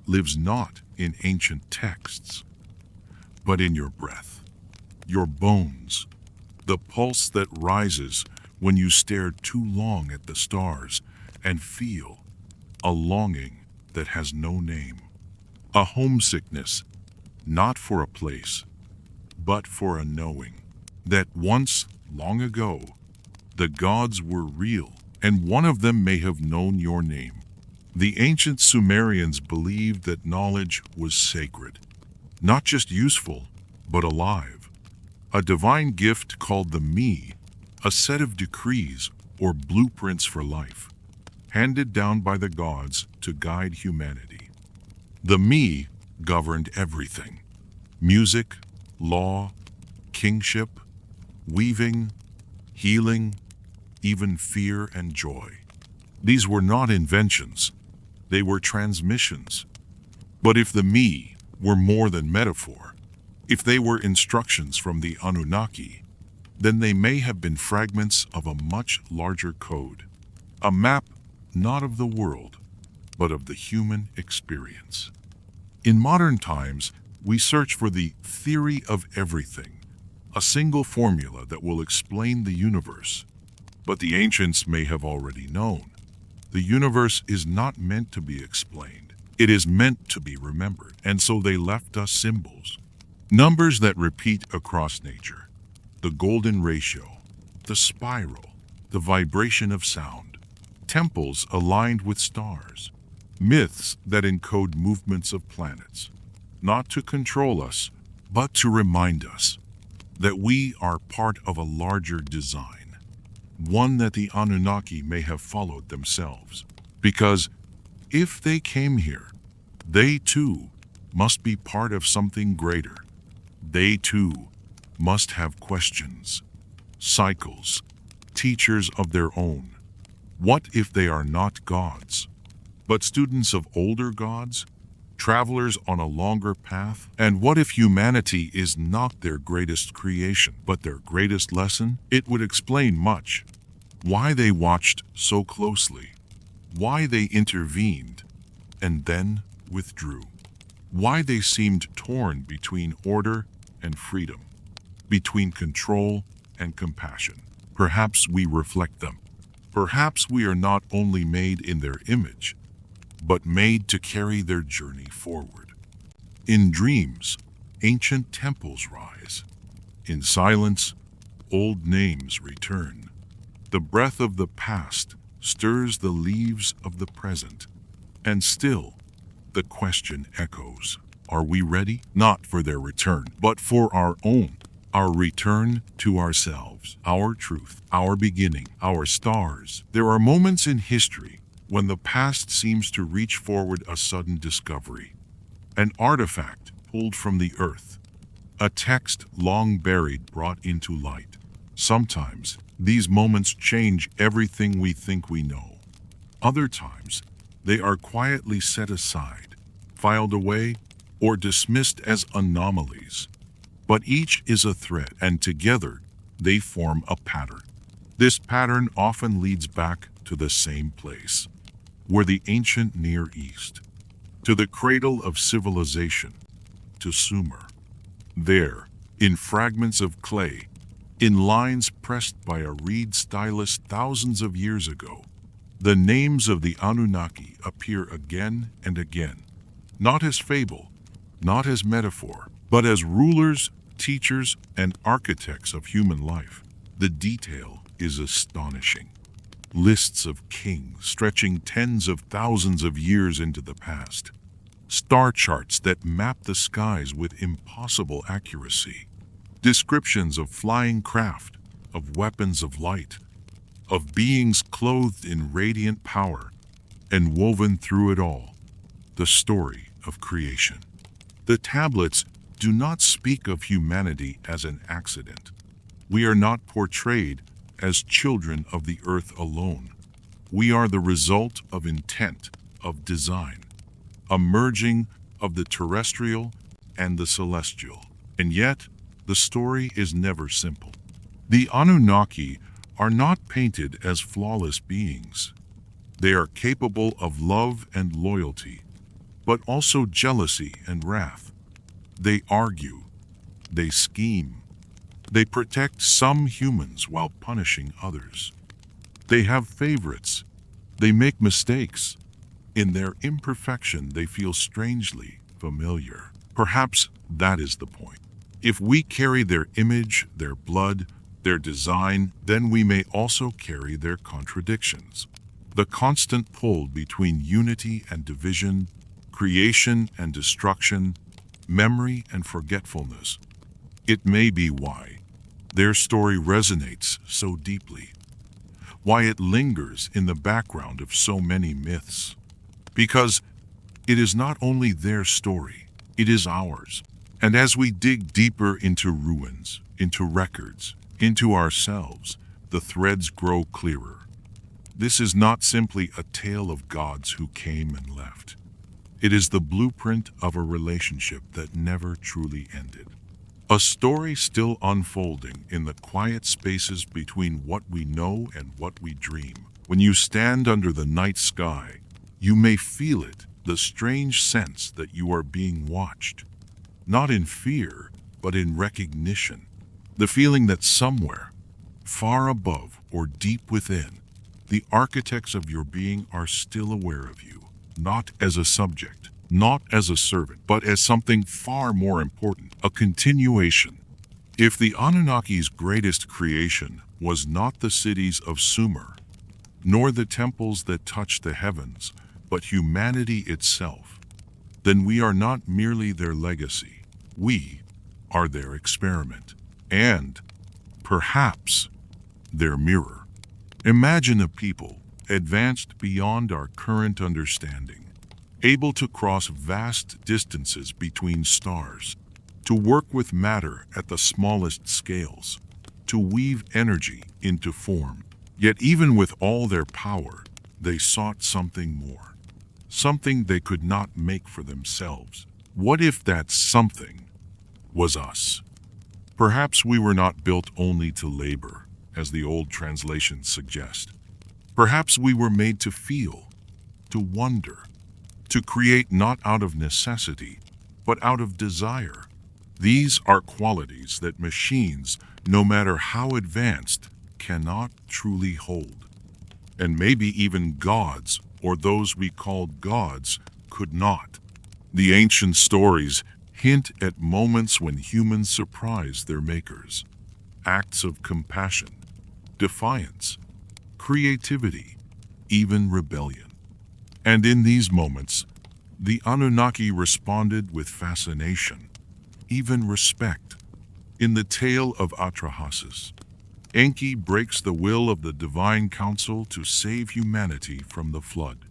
lives not in ancient texts, but in your breath, your bones, the pulse that rises when you stare too long at the stars and feel a longing that has no name, a homesickness, not for a place, but for a knowing that once, long ago, the gods were real, and one of them may have known your name. The ancient Sumerians believed that knowledge was sacred, not just useful, but alive. A divine gift called the me, a set of decrees or blueprints for life, handed down by the gods to guide humanity. The me governed everything: music, law, kingship, weaving, healing, even fear and joy. These were not inventions, they were transmissions. But if the me were more than metaphor, if they were instructions from the Anunnaki, then they may have been fragments of a much larger code, a map not of the world, but of the human experience. In modern times, we search for the theory of everything, a single formula that will explain the universe. But the ancients may have already known. The universe is not meant to be explained. It is meant to be remembered. And so they left us symbols. Numbers that repeat across nature. The golden ratio, the spiral, the vibration of sound. Temples aligned with stars. Myths that encode movements of planets. Not to control us, but to remind us that we are part of a larger design, one that the Anunnaki may have followed themselves. Because if they came here, they too must be part of something greater. They too must have questions, cycles, teachers of their own. What if they are not gods, but students of older gods? Travelers on a longer path? And what if humanity is not their greatest creation, but their greatest lesson? It would explain much. Why they watched so closely, why they intervened and then withdrew, why they seemed torn between order and freedom, between control and compassion. Perhaps we reflect them. Perhaps we are not only made in their image, but made to carry their journey forward. In dreams, ancient temples rise. In silence, old names return. The breath of the past stirs the leaves of the present. And still, the question echoes. Are we ready? Not for their return, but for our own. Our return to ourselves, our truth, our beginning, our stars. There are moments in history when the past seems to reach forward, a sudden discovery. An artifact pulled from the earth. A text long buried brought into light. Sometimes, these moments change everything we think we know. Other times, they are quietly set aside, filed away, or dismissed as anomalies. But each is a thread, and together, they form a pattern. This pattern often leads back to the same place, where the ancient Near East, to the cradle of civilization, to Sumer. There, in fragments of clay, in lines pressed by a reed stylus thousands of years ago, the names of the Anunnaki appear again and again, not as fable, not as metaphor, but as rulers, teachers, and architects of human life. The detail is astonishing. Lists of kings stretching tens of thousands of years into the past. Star charts that map the skies with impossible accuracy. Descriptions of flying craft, of weapons of light, of beings clothed in radiant power, and woven through it all, the story of creation. The tablets do not speak of humanity as an accident. We are not portrayed as children of the earth alone. We are the result of intent, of design, a merging of the terrestrial and the celestial. And yet, the story is never simple. The Anunnaki are not painted as flawless beings. They are capable of love and loyalty, but also jealousy and wrath. They argue, they scheme, they protect some humans while punishing others. They have favorites, they make mistakes. In their imperfection, they feel strangely familiar. Perhaps that is the point. If we carry their image, their blood, their design, then we may also carry their contradictions. The constant pull between unity and division, creation and destruction, memory and forgetfulness. It may be why their story resonates so deeply, why it lingers in the background of so many myths. Because it is not only their story, it is ours. And as we dig deeper into ruins, into records, into ourselves, the threads grow clearer. This is not simply a tale of gods who came and left. It is the blueprint of a relationship that never truly ended. A story still unfolding in the quiet spaces between what we know and what we dream. When you stand under the night sky, you may feel it, the strange sense that you are being watched. Not in fear, but in recognition. The feeling that somewhere, far above or deep within, the architects of your being are still aware of you, not as a subject, not as a servant, but as something far more important, a continuation. If the Anunnaki's greatest creation was not the cities of Sumer, nor the temples that touch the heavens, but humanity itself, then we are not merely their legacy. We are their experiment, and, perhaps, their mirror. Imagine a people advanced beyond our current understanding, able to cross vast distances between stars, to work with matter at the smallest scales, to weave energy into form. Yet even with all their power, they sought something more, something they could not make for themselves. What if that something was us? Perhaps we were not built only to labor, as the old translations suggest. Perhaps we were made to feel, to wonder, to create not out of necessity, but out of desire. These are qualities that machines, no matter how advanced, cannot truly hold. And maybe even gods, or those we called gods, could not. The ancient stories hint at moments when humans surprised their makers. Acts of compassion, defiance, creativity, even rebellion. And in these moments, the Anunnaki responded with fascination, even respect. In the tale of Atrahasis, Enki breaks the will of the divine council to save humanity from the flood.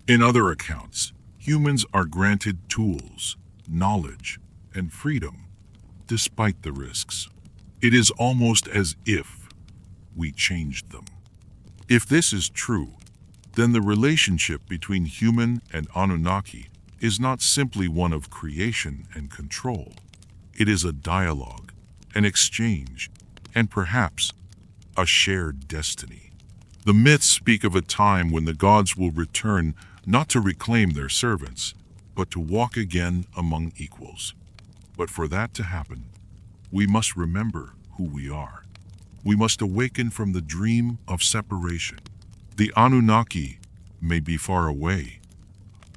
In other accounts, humans are granted tools, knowledge, and freedom, despite the risks. It is almost as if we changed them. If this is true, then the relationship between human and Anunnaki is not simply one of creation and control. It is a dialogue, an exchange, and perhaps a shared destiny. The myths speak of a time when the gods will return not to reclaim their servants, but to walk again among equals. But for that to happen, we must remember who we are. We must awaken from the dream of separation. The Anunnaki may be far away,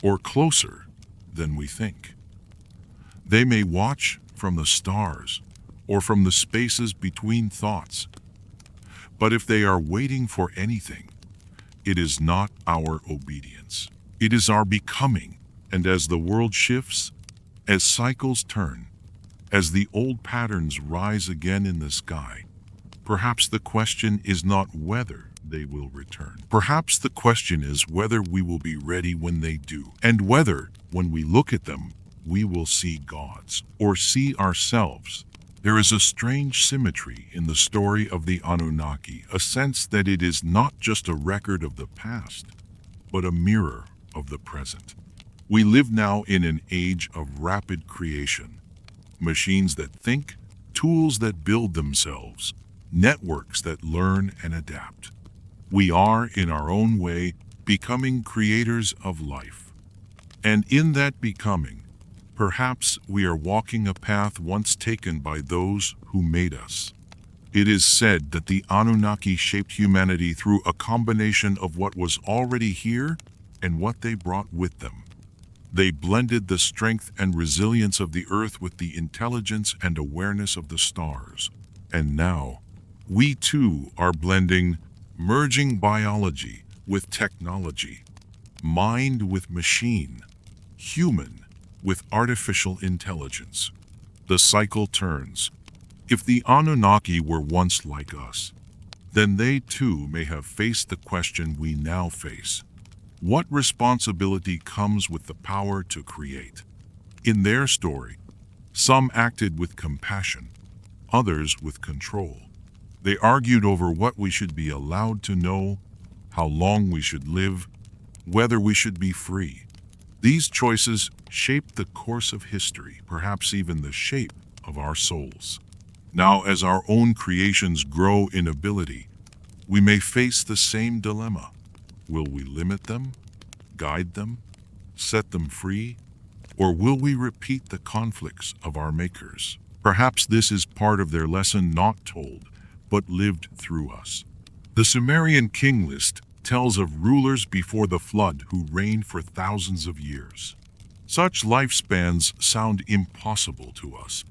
or closer than we think. They may watch from the stars, or from the spaces between thoughts. But if they are waiting for anything, it is not our obedience. It is our becoming. And as the world shifts, as cycles turn, as the old patterns rise again in the sky, perhaps the question is not whether they will return. Perhaps the question is whether we will be ready when they do, and whether, when we look at them, we will see gods or see ourselves. There is a strange symmetry in the story of the Anunnaki, a sense that it is not just a record of the past, but a mirror of the present. We live now in an age of rapid creation. Machines that think, tools that build themselves, networks that learn and adapt. We are, in our own way, becoming creators of life. And in that becoming, perhaps we are walking a path once taken by those who made us. It is said that the Anunnaki shaped humanity through a combination of what was already here and what they brought with them. They blended the strength and resilience of the earth with the intelligence and awareness of the stars. And now, we too are merging biology with technology, mind with machine, human with artificial intelligence. The cycle turns. If the Anunnaki were once like us, then they too may have faced the question we now face. What responsibility comes with the power to create? In their story, some acted with compassion, others with control. They argued over what we should be allowed to know, how long we should live, whether we should be free. These choices shaped the course of history, perhaps even the shape of our souls. Now, as our own creations grow in ability, we may face the same dilemma. Will we limit them, guide them, set them free, or will we repeat the conflicts of our makers? Perhaps this is part of their lesson not told, but lived through us. The Sumerian king list tells of rulers before the flood who reigned for thousands of years. Such lifespans sound impossible to us,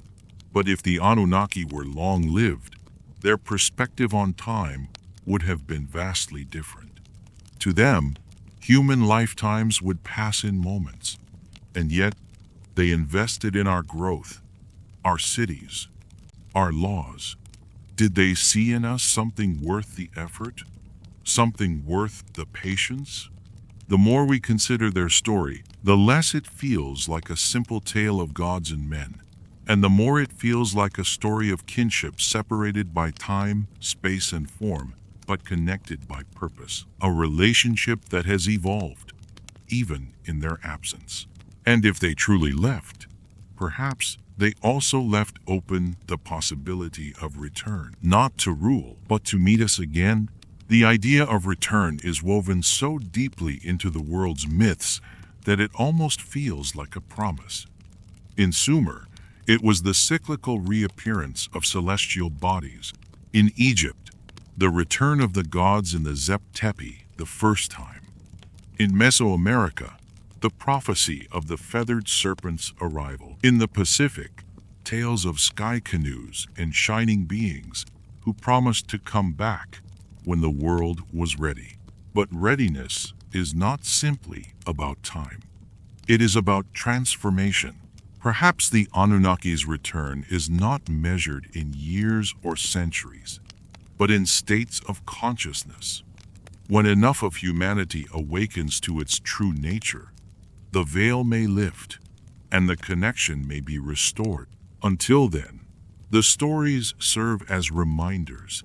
but if the Anunnaki were long-lived, their perspective on time would have been vastly different. To them, human lifetimes would pass in moments, and yet they invested in our growth, our cities, our laws. Did they see in us something worth the effort? Something worth the patience? The more we consider their story, the less it feels like a simple tale of gods and men, and the more it feels like a story of kinship separated by time, space, and form, but connected by purpose. A relationship that has evolved, even in their absence. And if they truly left, perhaps they also left open the possibility of return, not to rule, but to meet us again. The idea of return is woven so deeply into the world's myths that it almost feels like a promise. In Sumer, it was the cyclical reappearance of celestial bodies. In Egypt, the return of the gods in the Zep Tepi the first time. In Mesoamerica, the prophecy of the feathered serpent's arrival. In the Pacific, tales of sky canoes and shining beings who promised to come back when the world was ready. But readiness is not simply about time. It is about transformation. Perhaps the Anunnaki's return is not measured in years or centuries, but in states of consciousness. When enough of humanity awakens to its true nature, the veil may lift and the connection may be restored. Until then, the stories serve as reminders,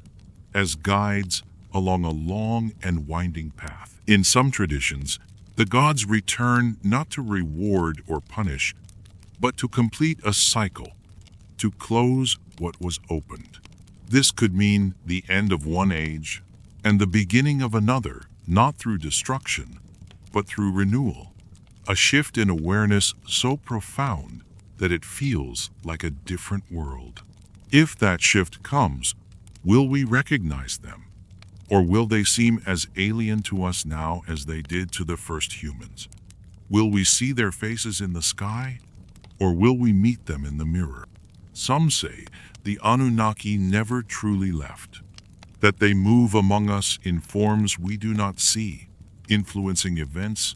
as guides along a long and winding path. In some traditions, the gods return not to reward or punish, but to complete a cycle, to close what was opened. This could mean the end of one age and the beginning of another, not through destruction, but through renewal. A shift in awareness so profound that it feels like a different world. If that shift comes, will we recognize them? Or will they seem as alien to us now as they did to the first humans? Will we see their faces in the sky? Or will we meet them in the mirror? Some say the Anunnaki never truly left, that they move among us in forms we do not see, influencing events,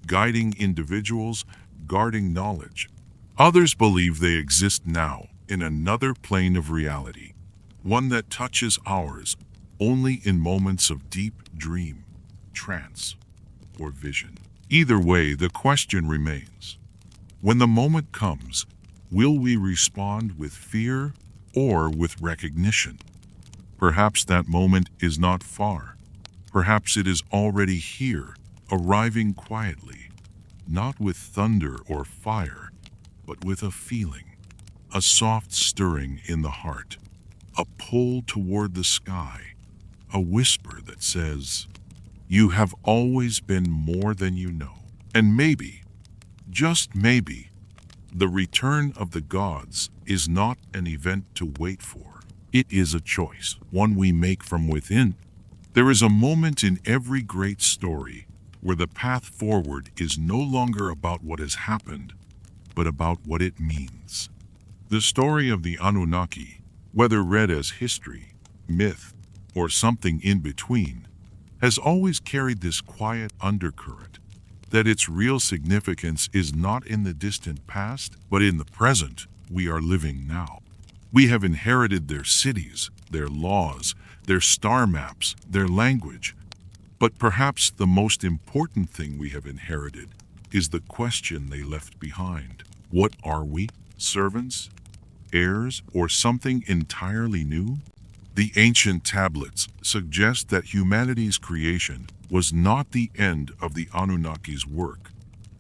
guiding individuals, guarding knowledge. Others believe they exist now in another plane of reality, one that touches ours only in moments of deep dream, trance, or vision. Either way, the question remains: when the moment comes, will we respond with fear or with recognition? Perhaps that moment is not far. Perhaps it is already here, arriving quietly, not with thunder or fire, but with a feeling, a soft stirring in the heart, a pull toward the sky, a whisper that says, "You have always been more than you know." And maybe, just maybe, the return of the gods is not an event to wait for. It is a choice, one we make from within. There is a moment in every great story where the path forward is no longer about what has happened, but about what it means. The story of the Anunnaki, whether read as history, myth, or something in between, has always carried this quiet undercurrent, that its real significance is not in the distant past, but in the present we are living now. We have inherited their cities, their laws, their star maps, their language. But perhaps the most important thing we have inherited is the question they left behind. What are we? Servants? Heirs? Or something entirely new? The ancient tablets suggest that humanity's creation was not the end of the Anunnaki's work,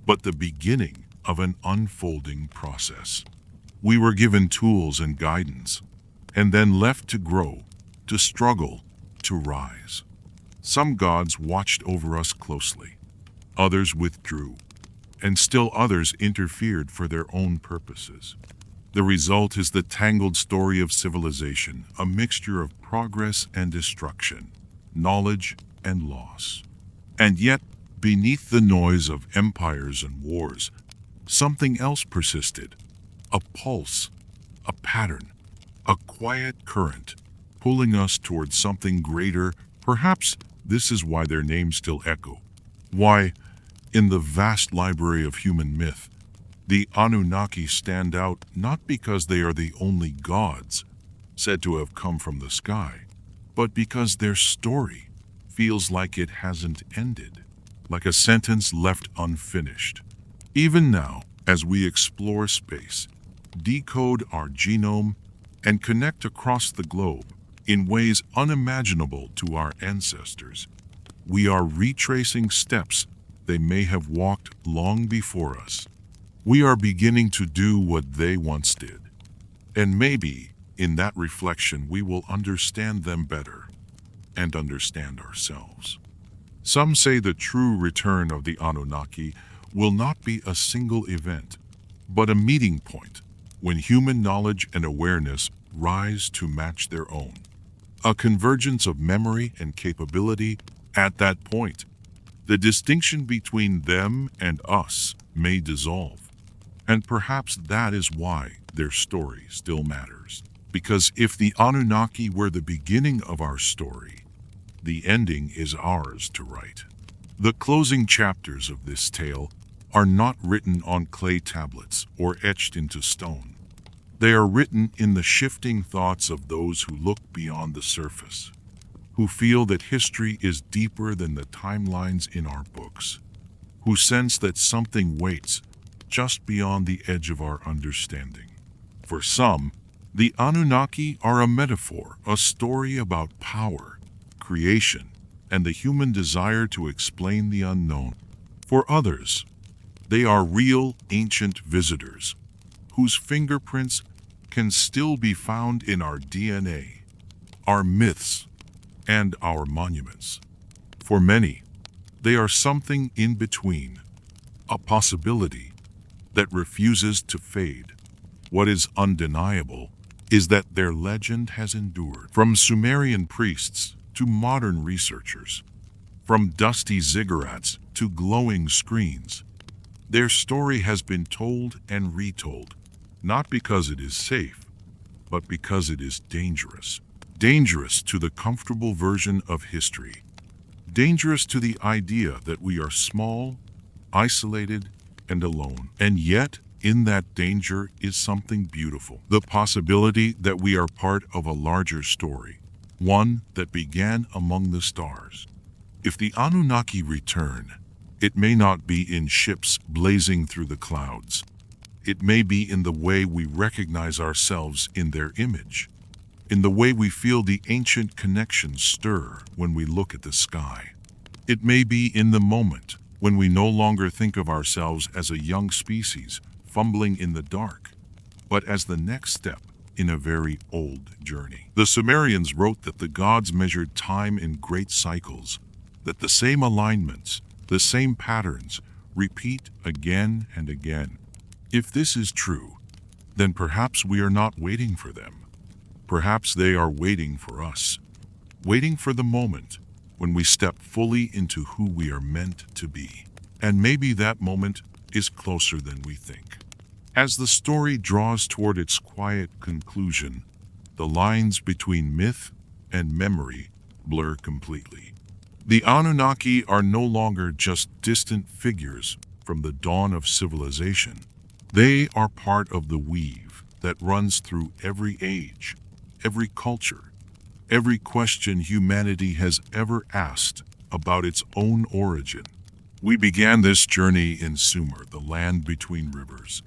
but the beginning of an unfolding process. We were given tools and guidance, and then left to grow, to struggle, to rise. Some gods watched over us closely, others withdrew, and still others interfered for their own purposes. The result is the tangled story of civilization, a mixture of progress and destruction, knowledge and loss. And yet, beneath the noise of empires and wars, something else persisted. A pulse, a pattern, a quiet current, pulling us towards something greater. Perhaps this is why their names still echo. Why, in the vast library of human myth, the Anunnaki stand out not because they are the only gods said to have come from the sky, but because their story feels like it hasn't ended, like a sentence left unfinished. Even now, as we explore space, decode our genome, and connect across the globe in ways unimaginable to our ancestors, we are retracing steps they may have walked long before us. We are beginning to do what they once did. And maybe, in that reflection, we will understand them better and understand ourselves. Some say the true return of the Anunnaki will not be a single event, but a meeting point when human knowledge and awareness rise to match their own. A convergence of memory and capability. At that point, the distinction between them and us may dissolve. And perhaps that is why their story still matters. Because if the Anunnaki were the beginning of our story, the ending is ours to write. The closing chapters of this tale are not written on clay tablets or etched into stone. They are written in the shifting thoughts of those who look beyond the surface, who feel that history is deeper than the timelines in our books, who sense that something waits just beyond the edge of our understanding. For some, the Anunnaki are a metaphor, a story about power, creation, and the human desire to explain the unknown. For others, they are real ancient visitors, whose fingerprints can still be found in our DNA, our myths, and our monuments. For many, they are something in between, a possibility that refuses to fade. What is undeniable is that their legend has endured. From Sumerian priests to modern researchers, from dusty ziggurats to glowing screens, their story has been told and retold, not because it is safe, but because it is dangerous. Dangerous to the comfortable version of history. Dangerous to the idea that we are small, isolated, and alone. And yet, in that danger is something beautiful. The possibility that we are part of a larger story, one that began among the stars. If the Anunnaki return, it may not be in ships blazing through the clouds. It may be in the way we recognize ourselves in their image, in the way we feel the ancient connections stir when we look at the sky. It may be in the moment when we no longer think of ourselves as a young species fumbling in the dark, but as the next step in a very old journey. The Sumerians wrote that the gods measured time in great cycles, that the same alignments, the same patterns, repeat again and again. If this is true, then perhaps we are not waiting for them. Perhaps they are waiting for us, waiting for the moment when we step fully into who we are meant to be. And maybe that moment is closer than we think. As the story draws toward its quiet conclusion, the lines between myth and memory blur completely. The Anunnaki are no longer just distant figures from the dawn of civilization. They are part of the weave that runs through every age, every culture, every question humanity has ever asked about its own origin. We began this journey in Sumer, the land between rivers,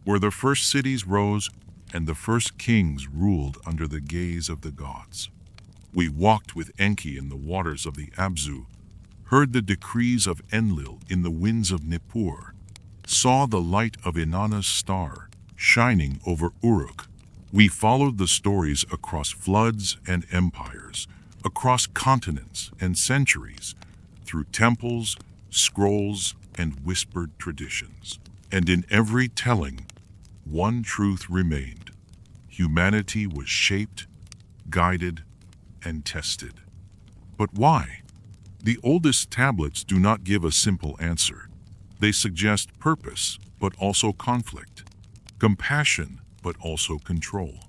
where the first cities rose and the first kings ruled under the gaze of the gods. We walked with Enki in the waters of the Abzu, heard the decrees of Enlil in the winds of Nippur, saw the light of Inanna's star shining over Uruk. We followed the stories across floods and empires, across continents and centuries, through temples, scrolls, and whispered traditions. And in every telling, one truth remained. Humanity was shaped, guided, and tested. But why? The oldest tablets do not give a simple answer. They suggest purpose, but also conflict, compassion, but also control.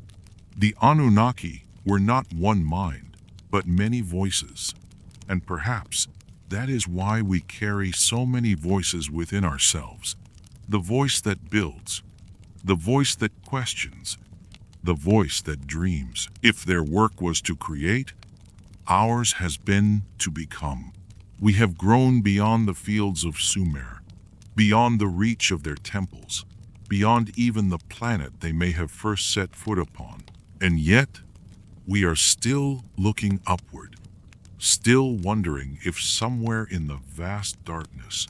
The Anunnaki were not one mind, but many voices. And perhaps that is why we carry so many voices within ourselves. The voice that builds, the voice that questions, the voice that dreams. If their work was to create, ours has been to become. We have grown beyond the fields of Sumer, beyond the reach of their temples, beyond even the planet they may have first set foot upon. And yet, we are still looking upward, still wondering if somewhere in the vast darkness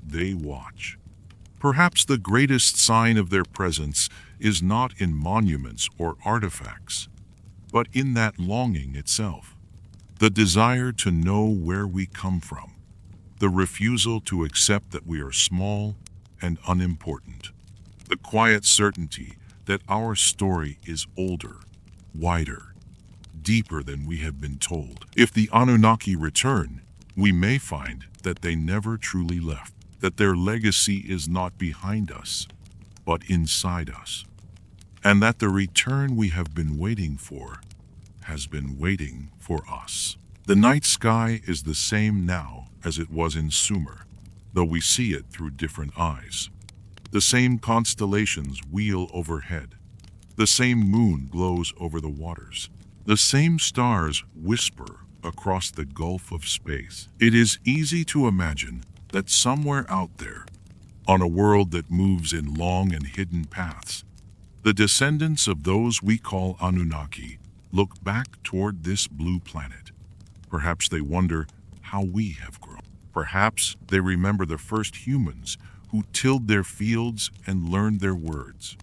they watch. Perhaps the greatest sign of their presence is not in monuments or artifacts, but in that longing itself, the desire to know where we come from, the refusal to accept that we are small and unimportant, the quiet certainty that our story is older, wider, deeper than we have been told. If the Anunnaki return, we may find that they never truly left, that their legacy is not behind us, but inside us, and that the return we have been waiting for has been waiting for us. The night sky is the same now as it was in Sumer, though we see it through different eyes. The same constellations wheel overhead. The same moon glows over the waters. The same stars whisper across the gulf of space. It is easy to imagine that somewhere out there, on a world that moves in long and hidden paths, the descendants of those we call Anunnaki look back toward this blue planet. Perhaps they wonder how we have grown. Perhaps they remember the first humans who tilled their fields and learned their words.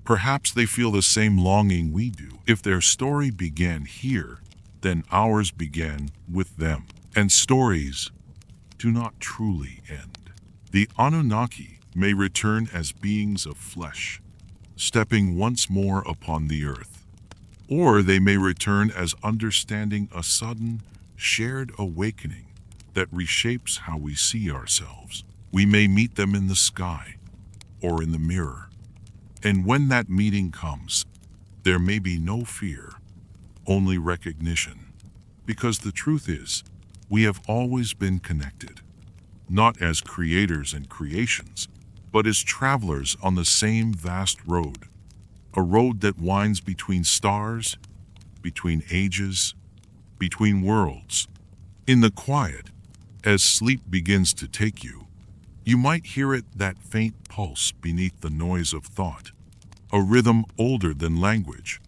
Perhaps they feel the same longing we do. If their story began here, then ours began with them. And stories do not truly end. The Anunnaki may return as beings of flesh, stepping once more upon the earth. Or they may return as understanding a sudden, shared awakening that reshapes how we see ourselves. We may meet them in the sky or in the mirror. And when that meeting comes, there may be no fear, only recognition. Because the truth is, we have always been connected, not as creators and creations, but as travelers on the same vast road, a road that winds between stars, between ages, between worlds. In the quiet, as sleep begins to take you, you might hear it, that faint pulse beneath the noise of thought, a rhythm older than language,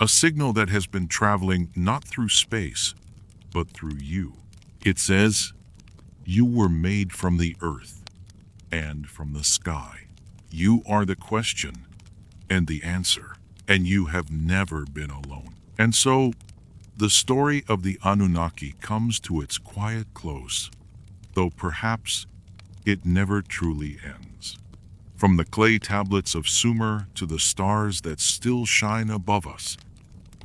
a signal that has been traveling not through space, but through you. It says, "You were made from the earth and from the sky. You are the question and the answer, and you have never been alone." And so, the story of the Anunnaki comes to its quiet close, though perhaps it never truly ends. From the clay tablets of Sumer to the stars that still shine above us,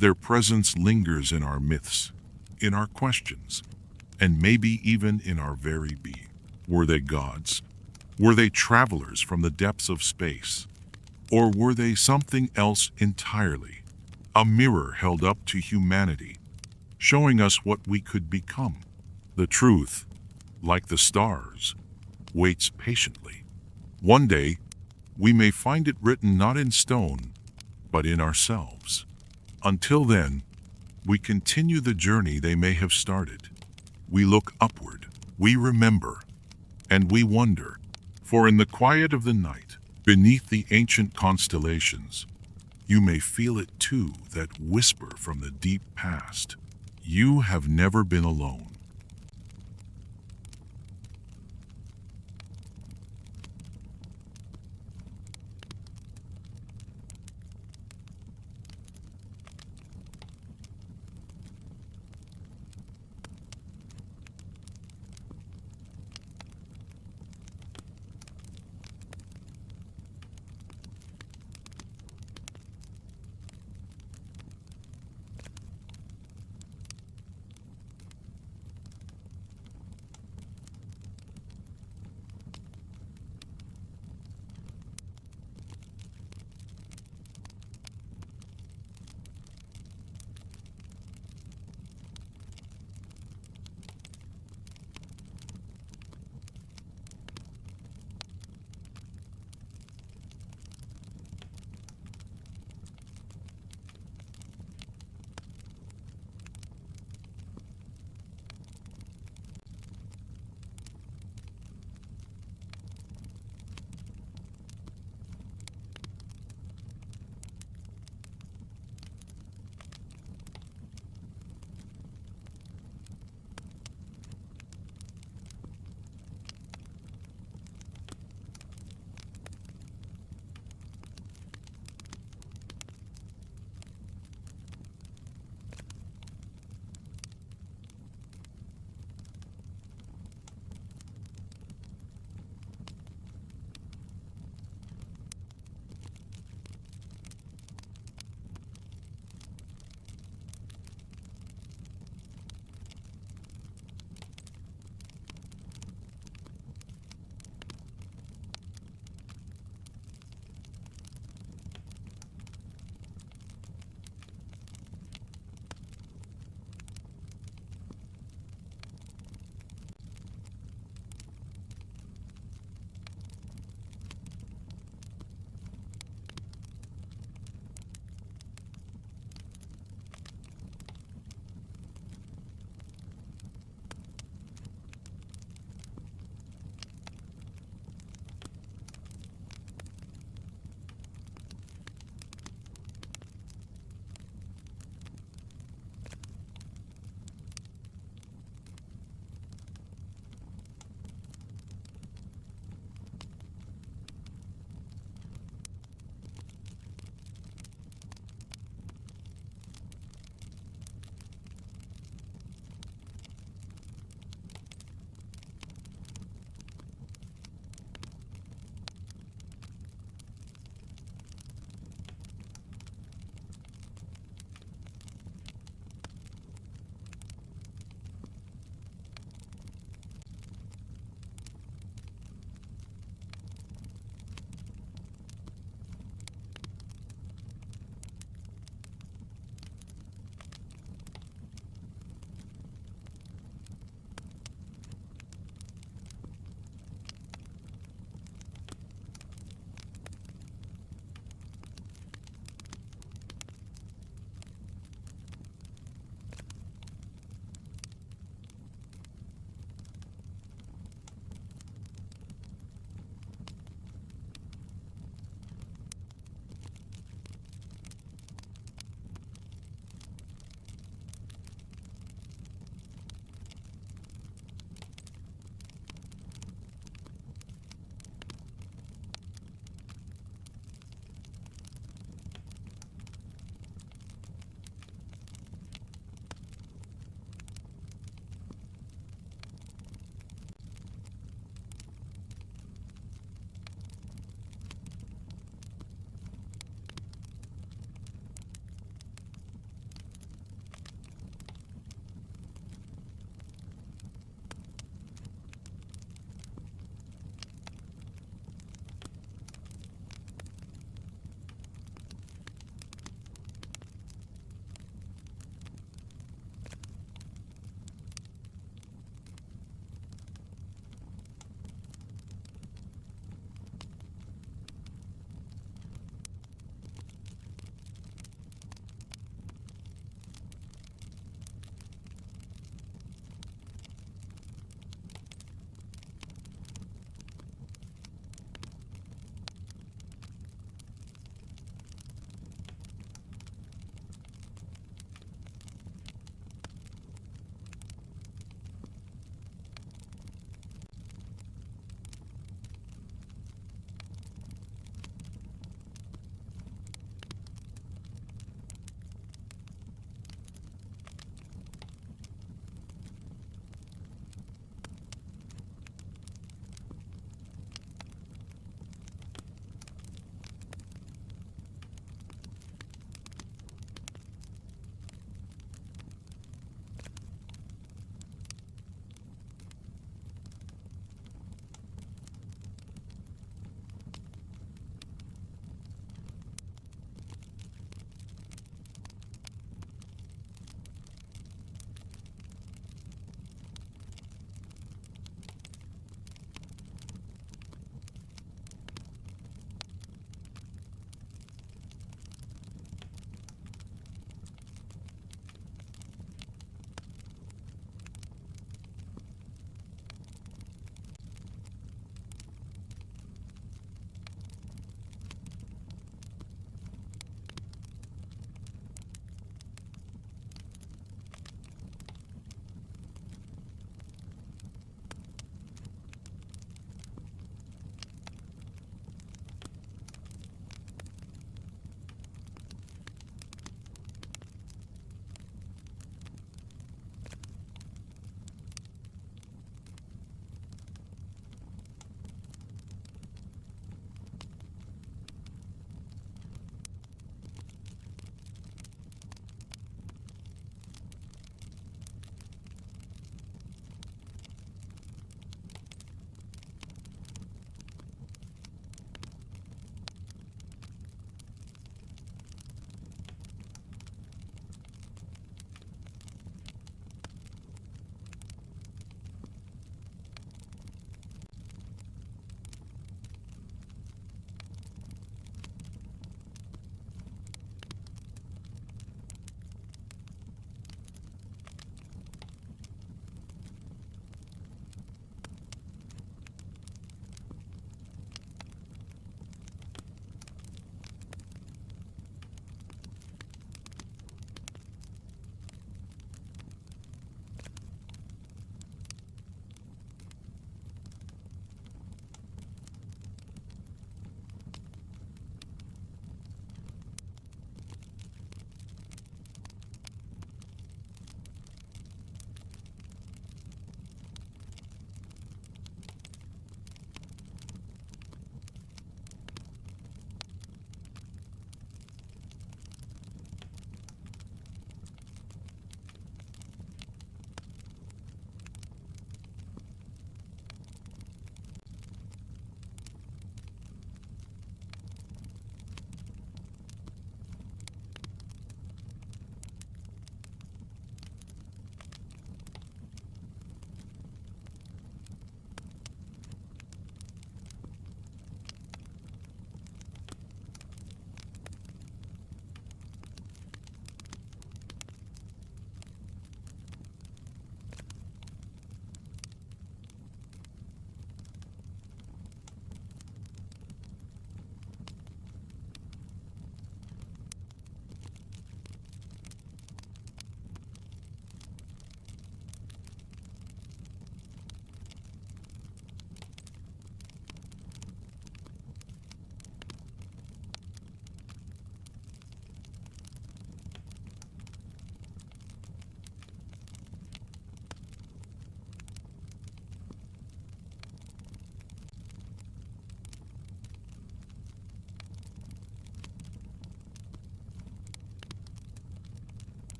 their presence lingers in our myths, in our questions, and maybe even in our very being. Were they gods? Were they travelers from the depths of space? Or were they something else entirely? A mirror held up to humanity, showing us what we could become. The truth, like the stars, waits patiently. One day, we may find it written not in stone, but in ourselves. Until then, we continue the journey they may have started. We look upward, we remember, and we wonder. For in the quiet of the night, beneath the ancient constellations, you may feel it too, that whisper from the deep past. You have never been alone.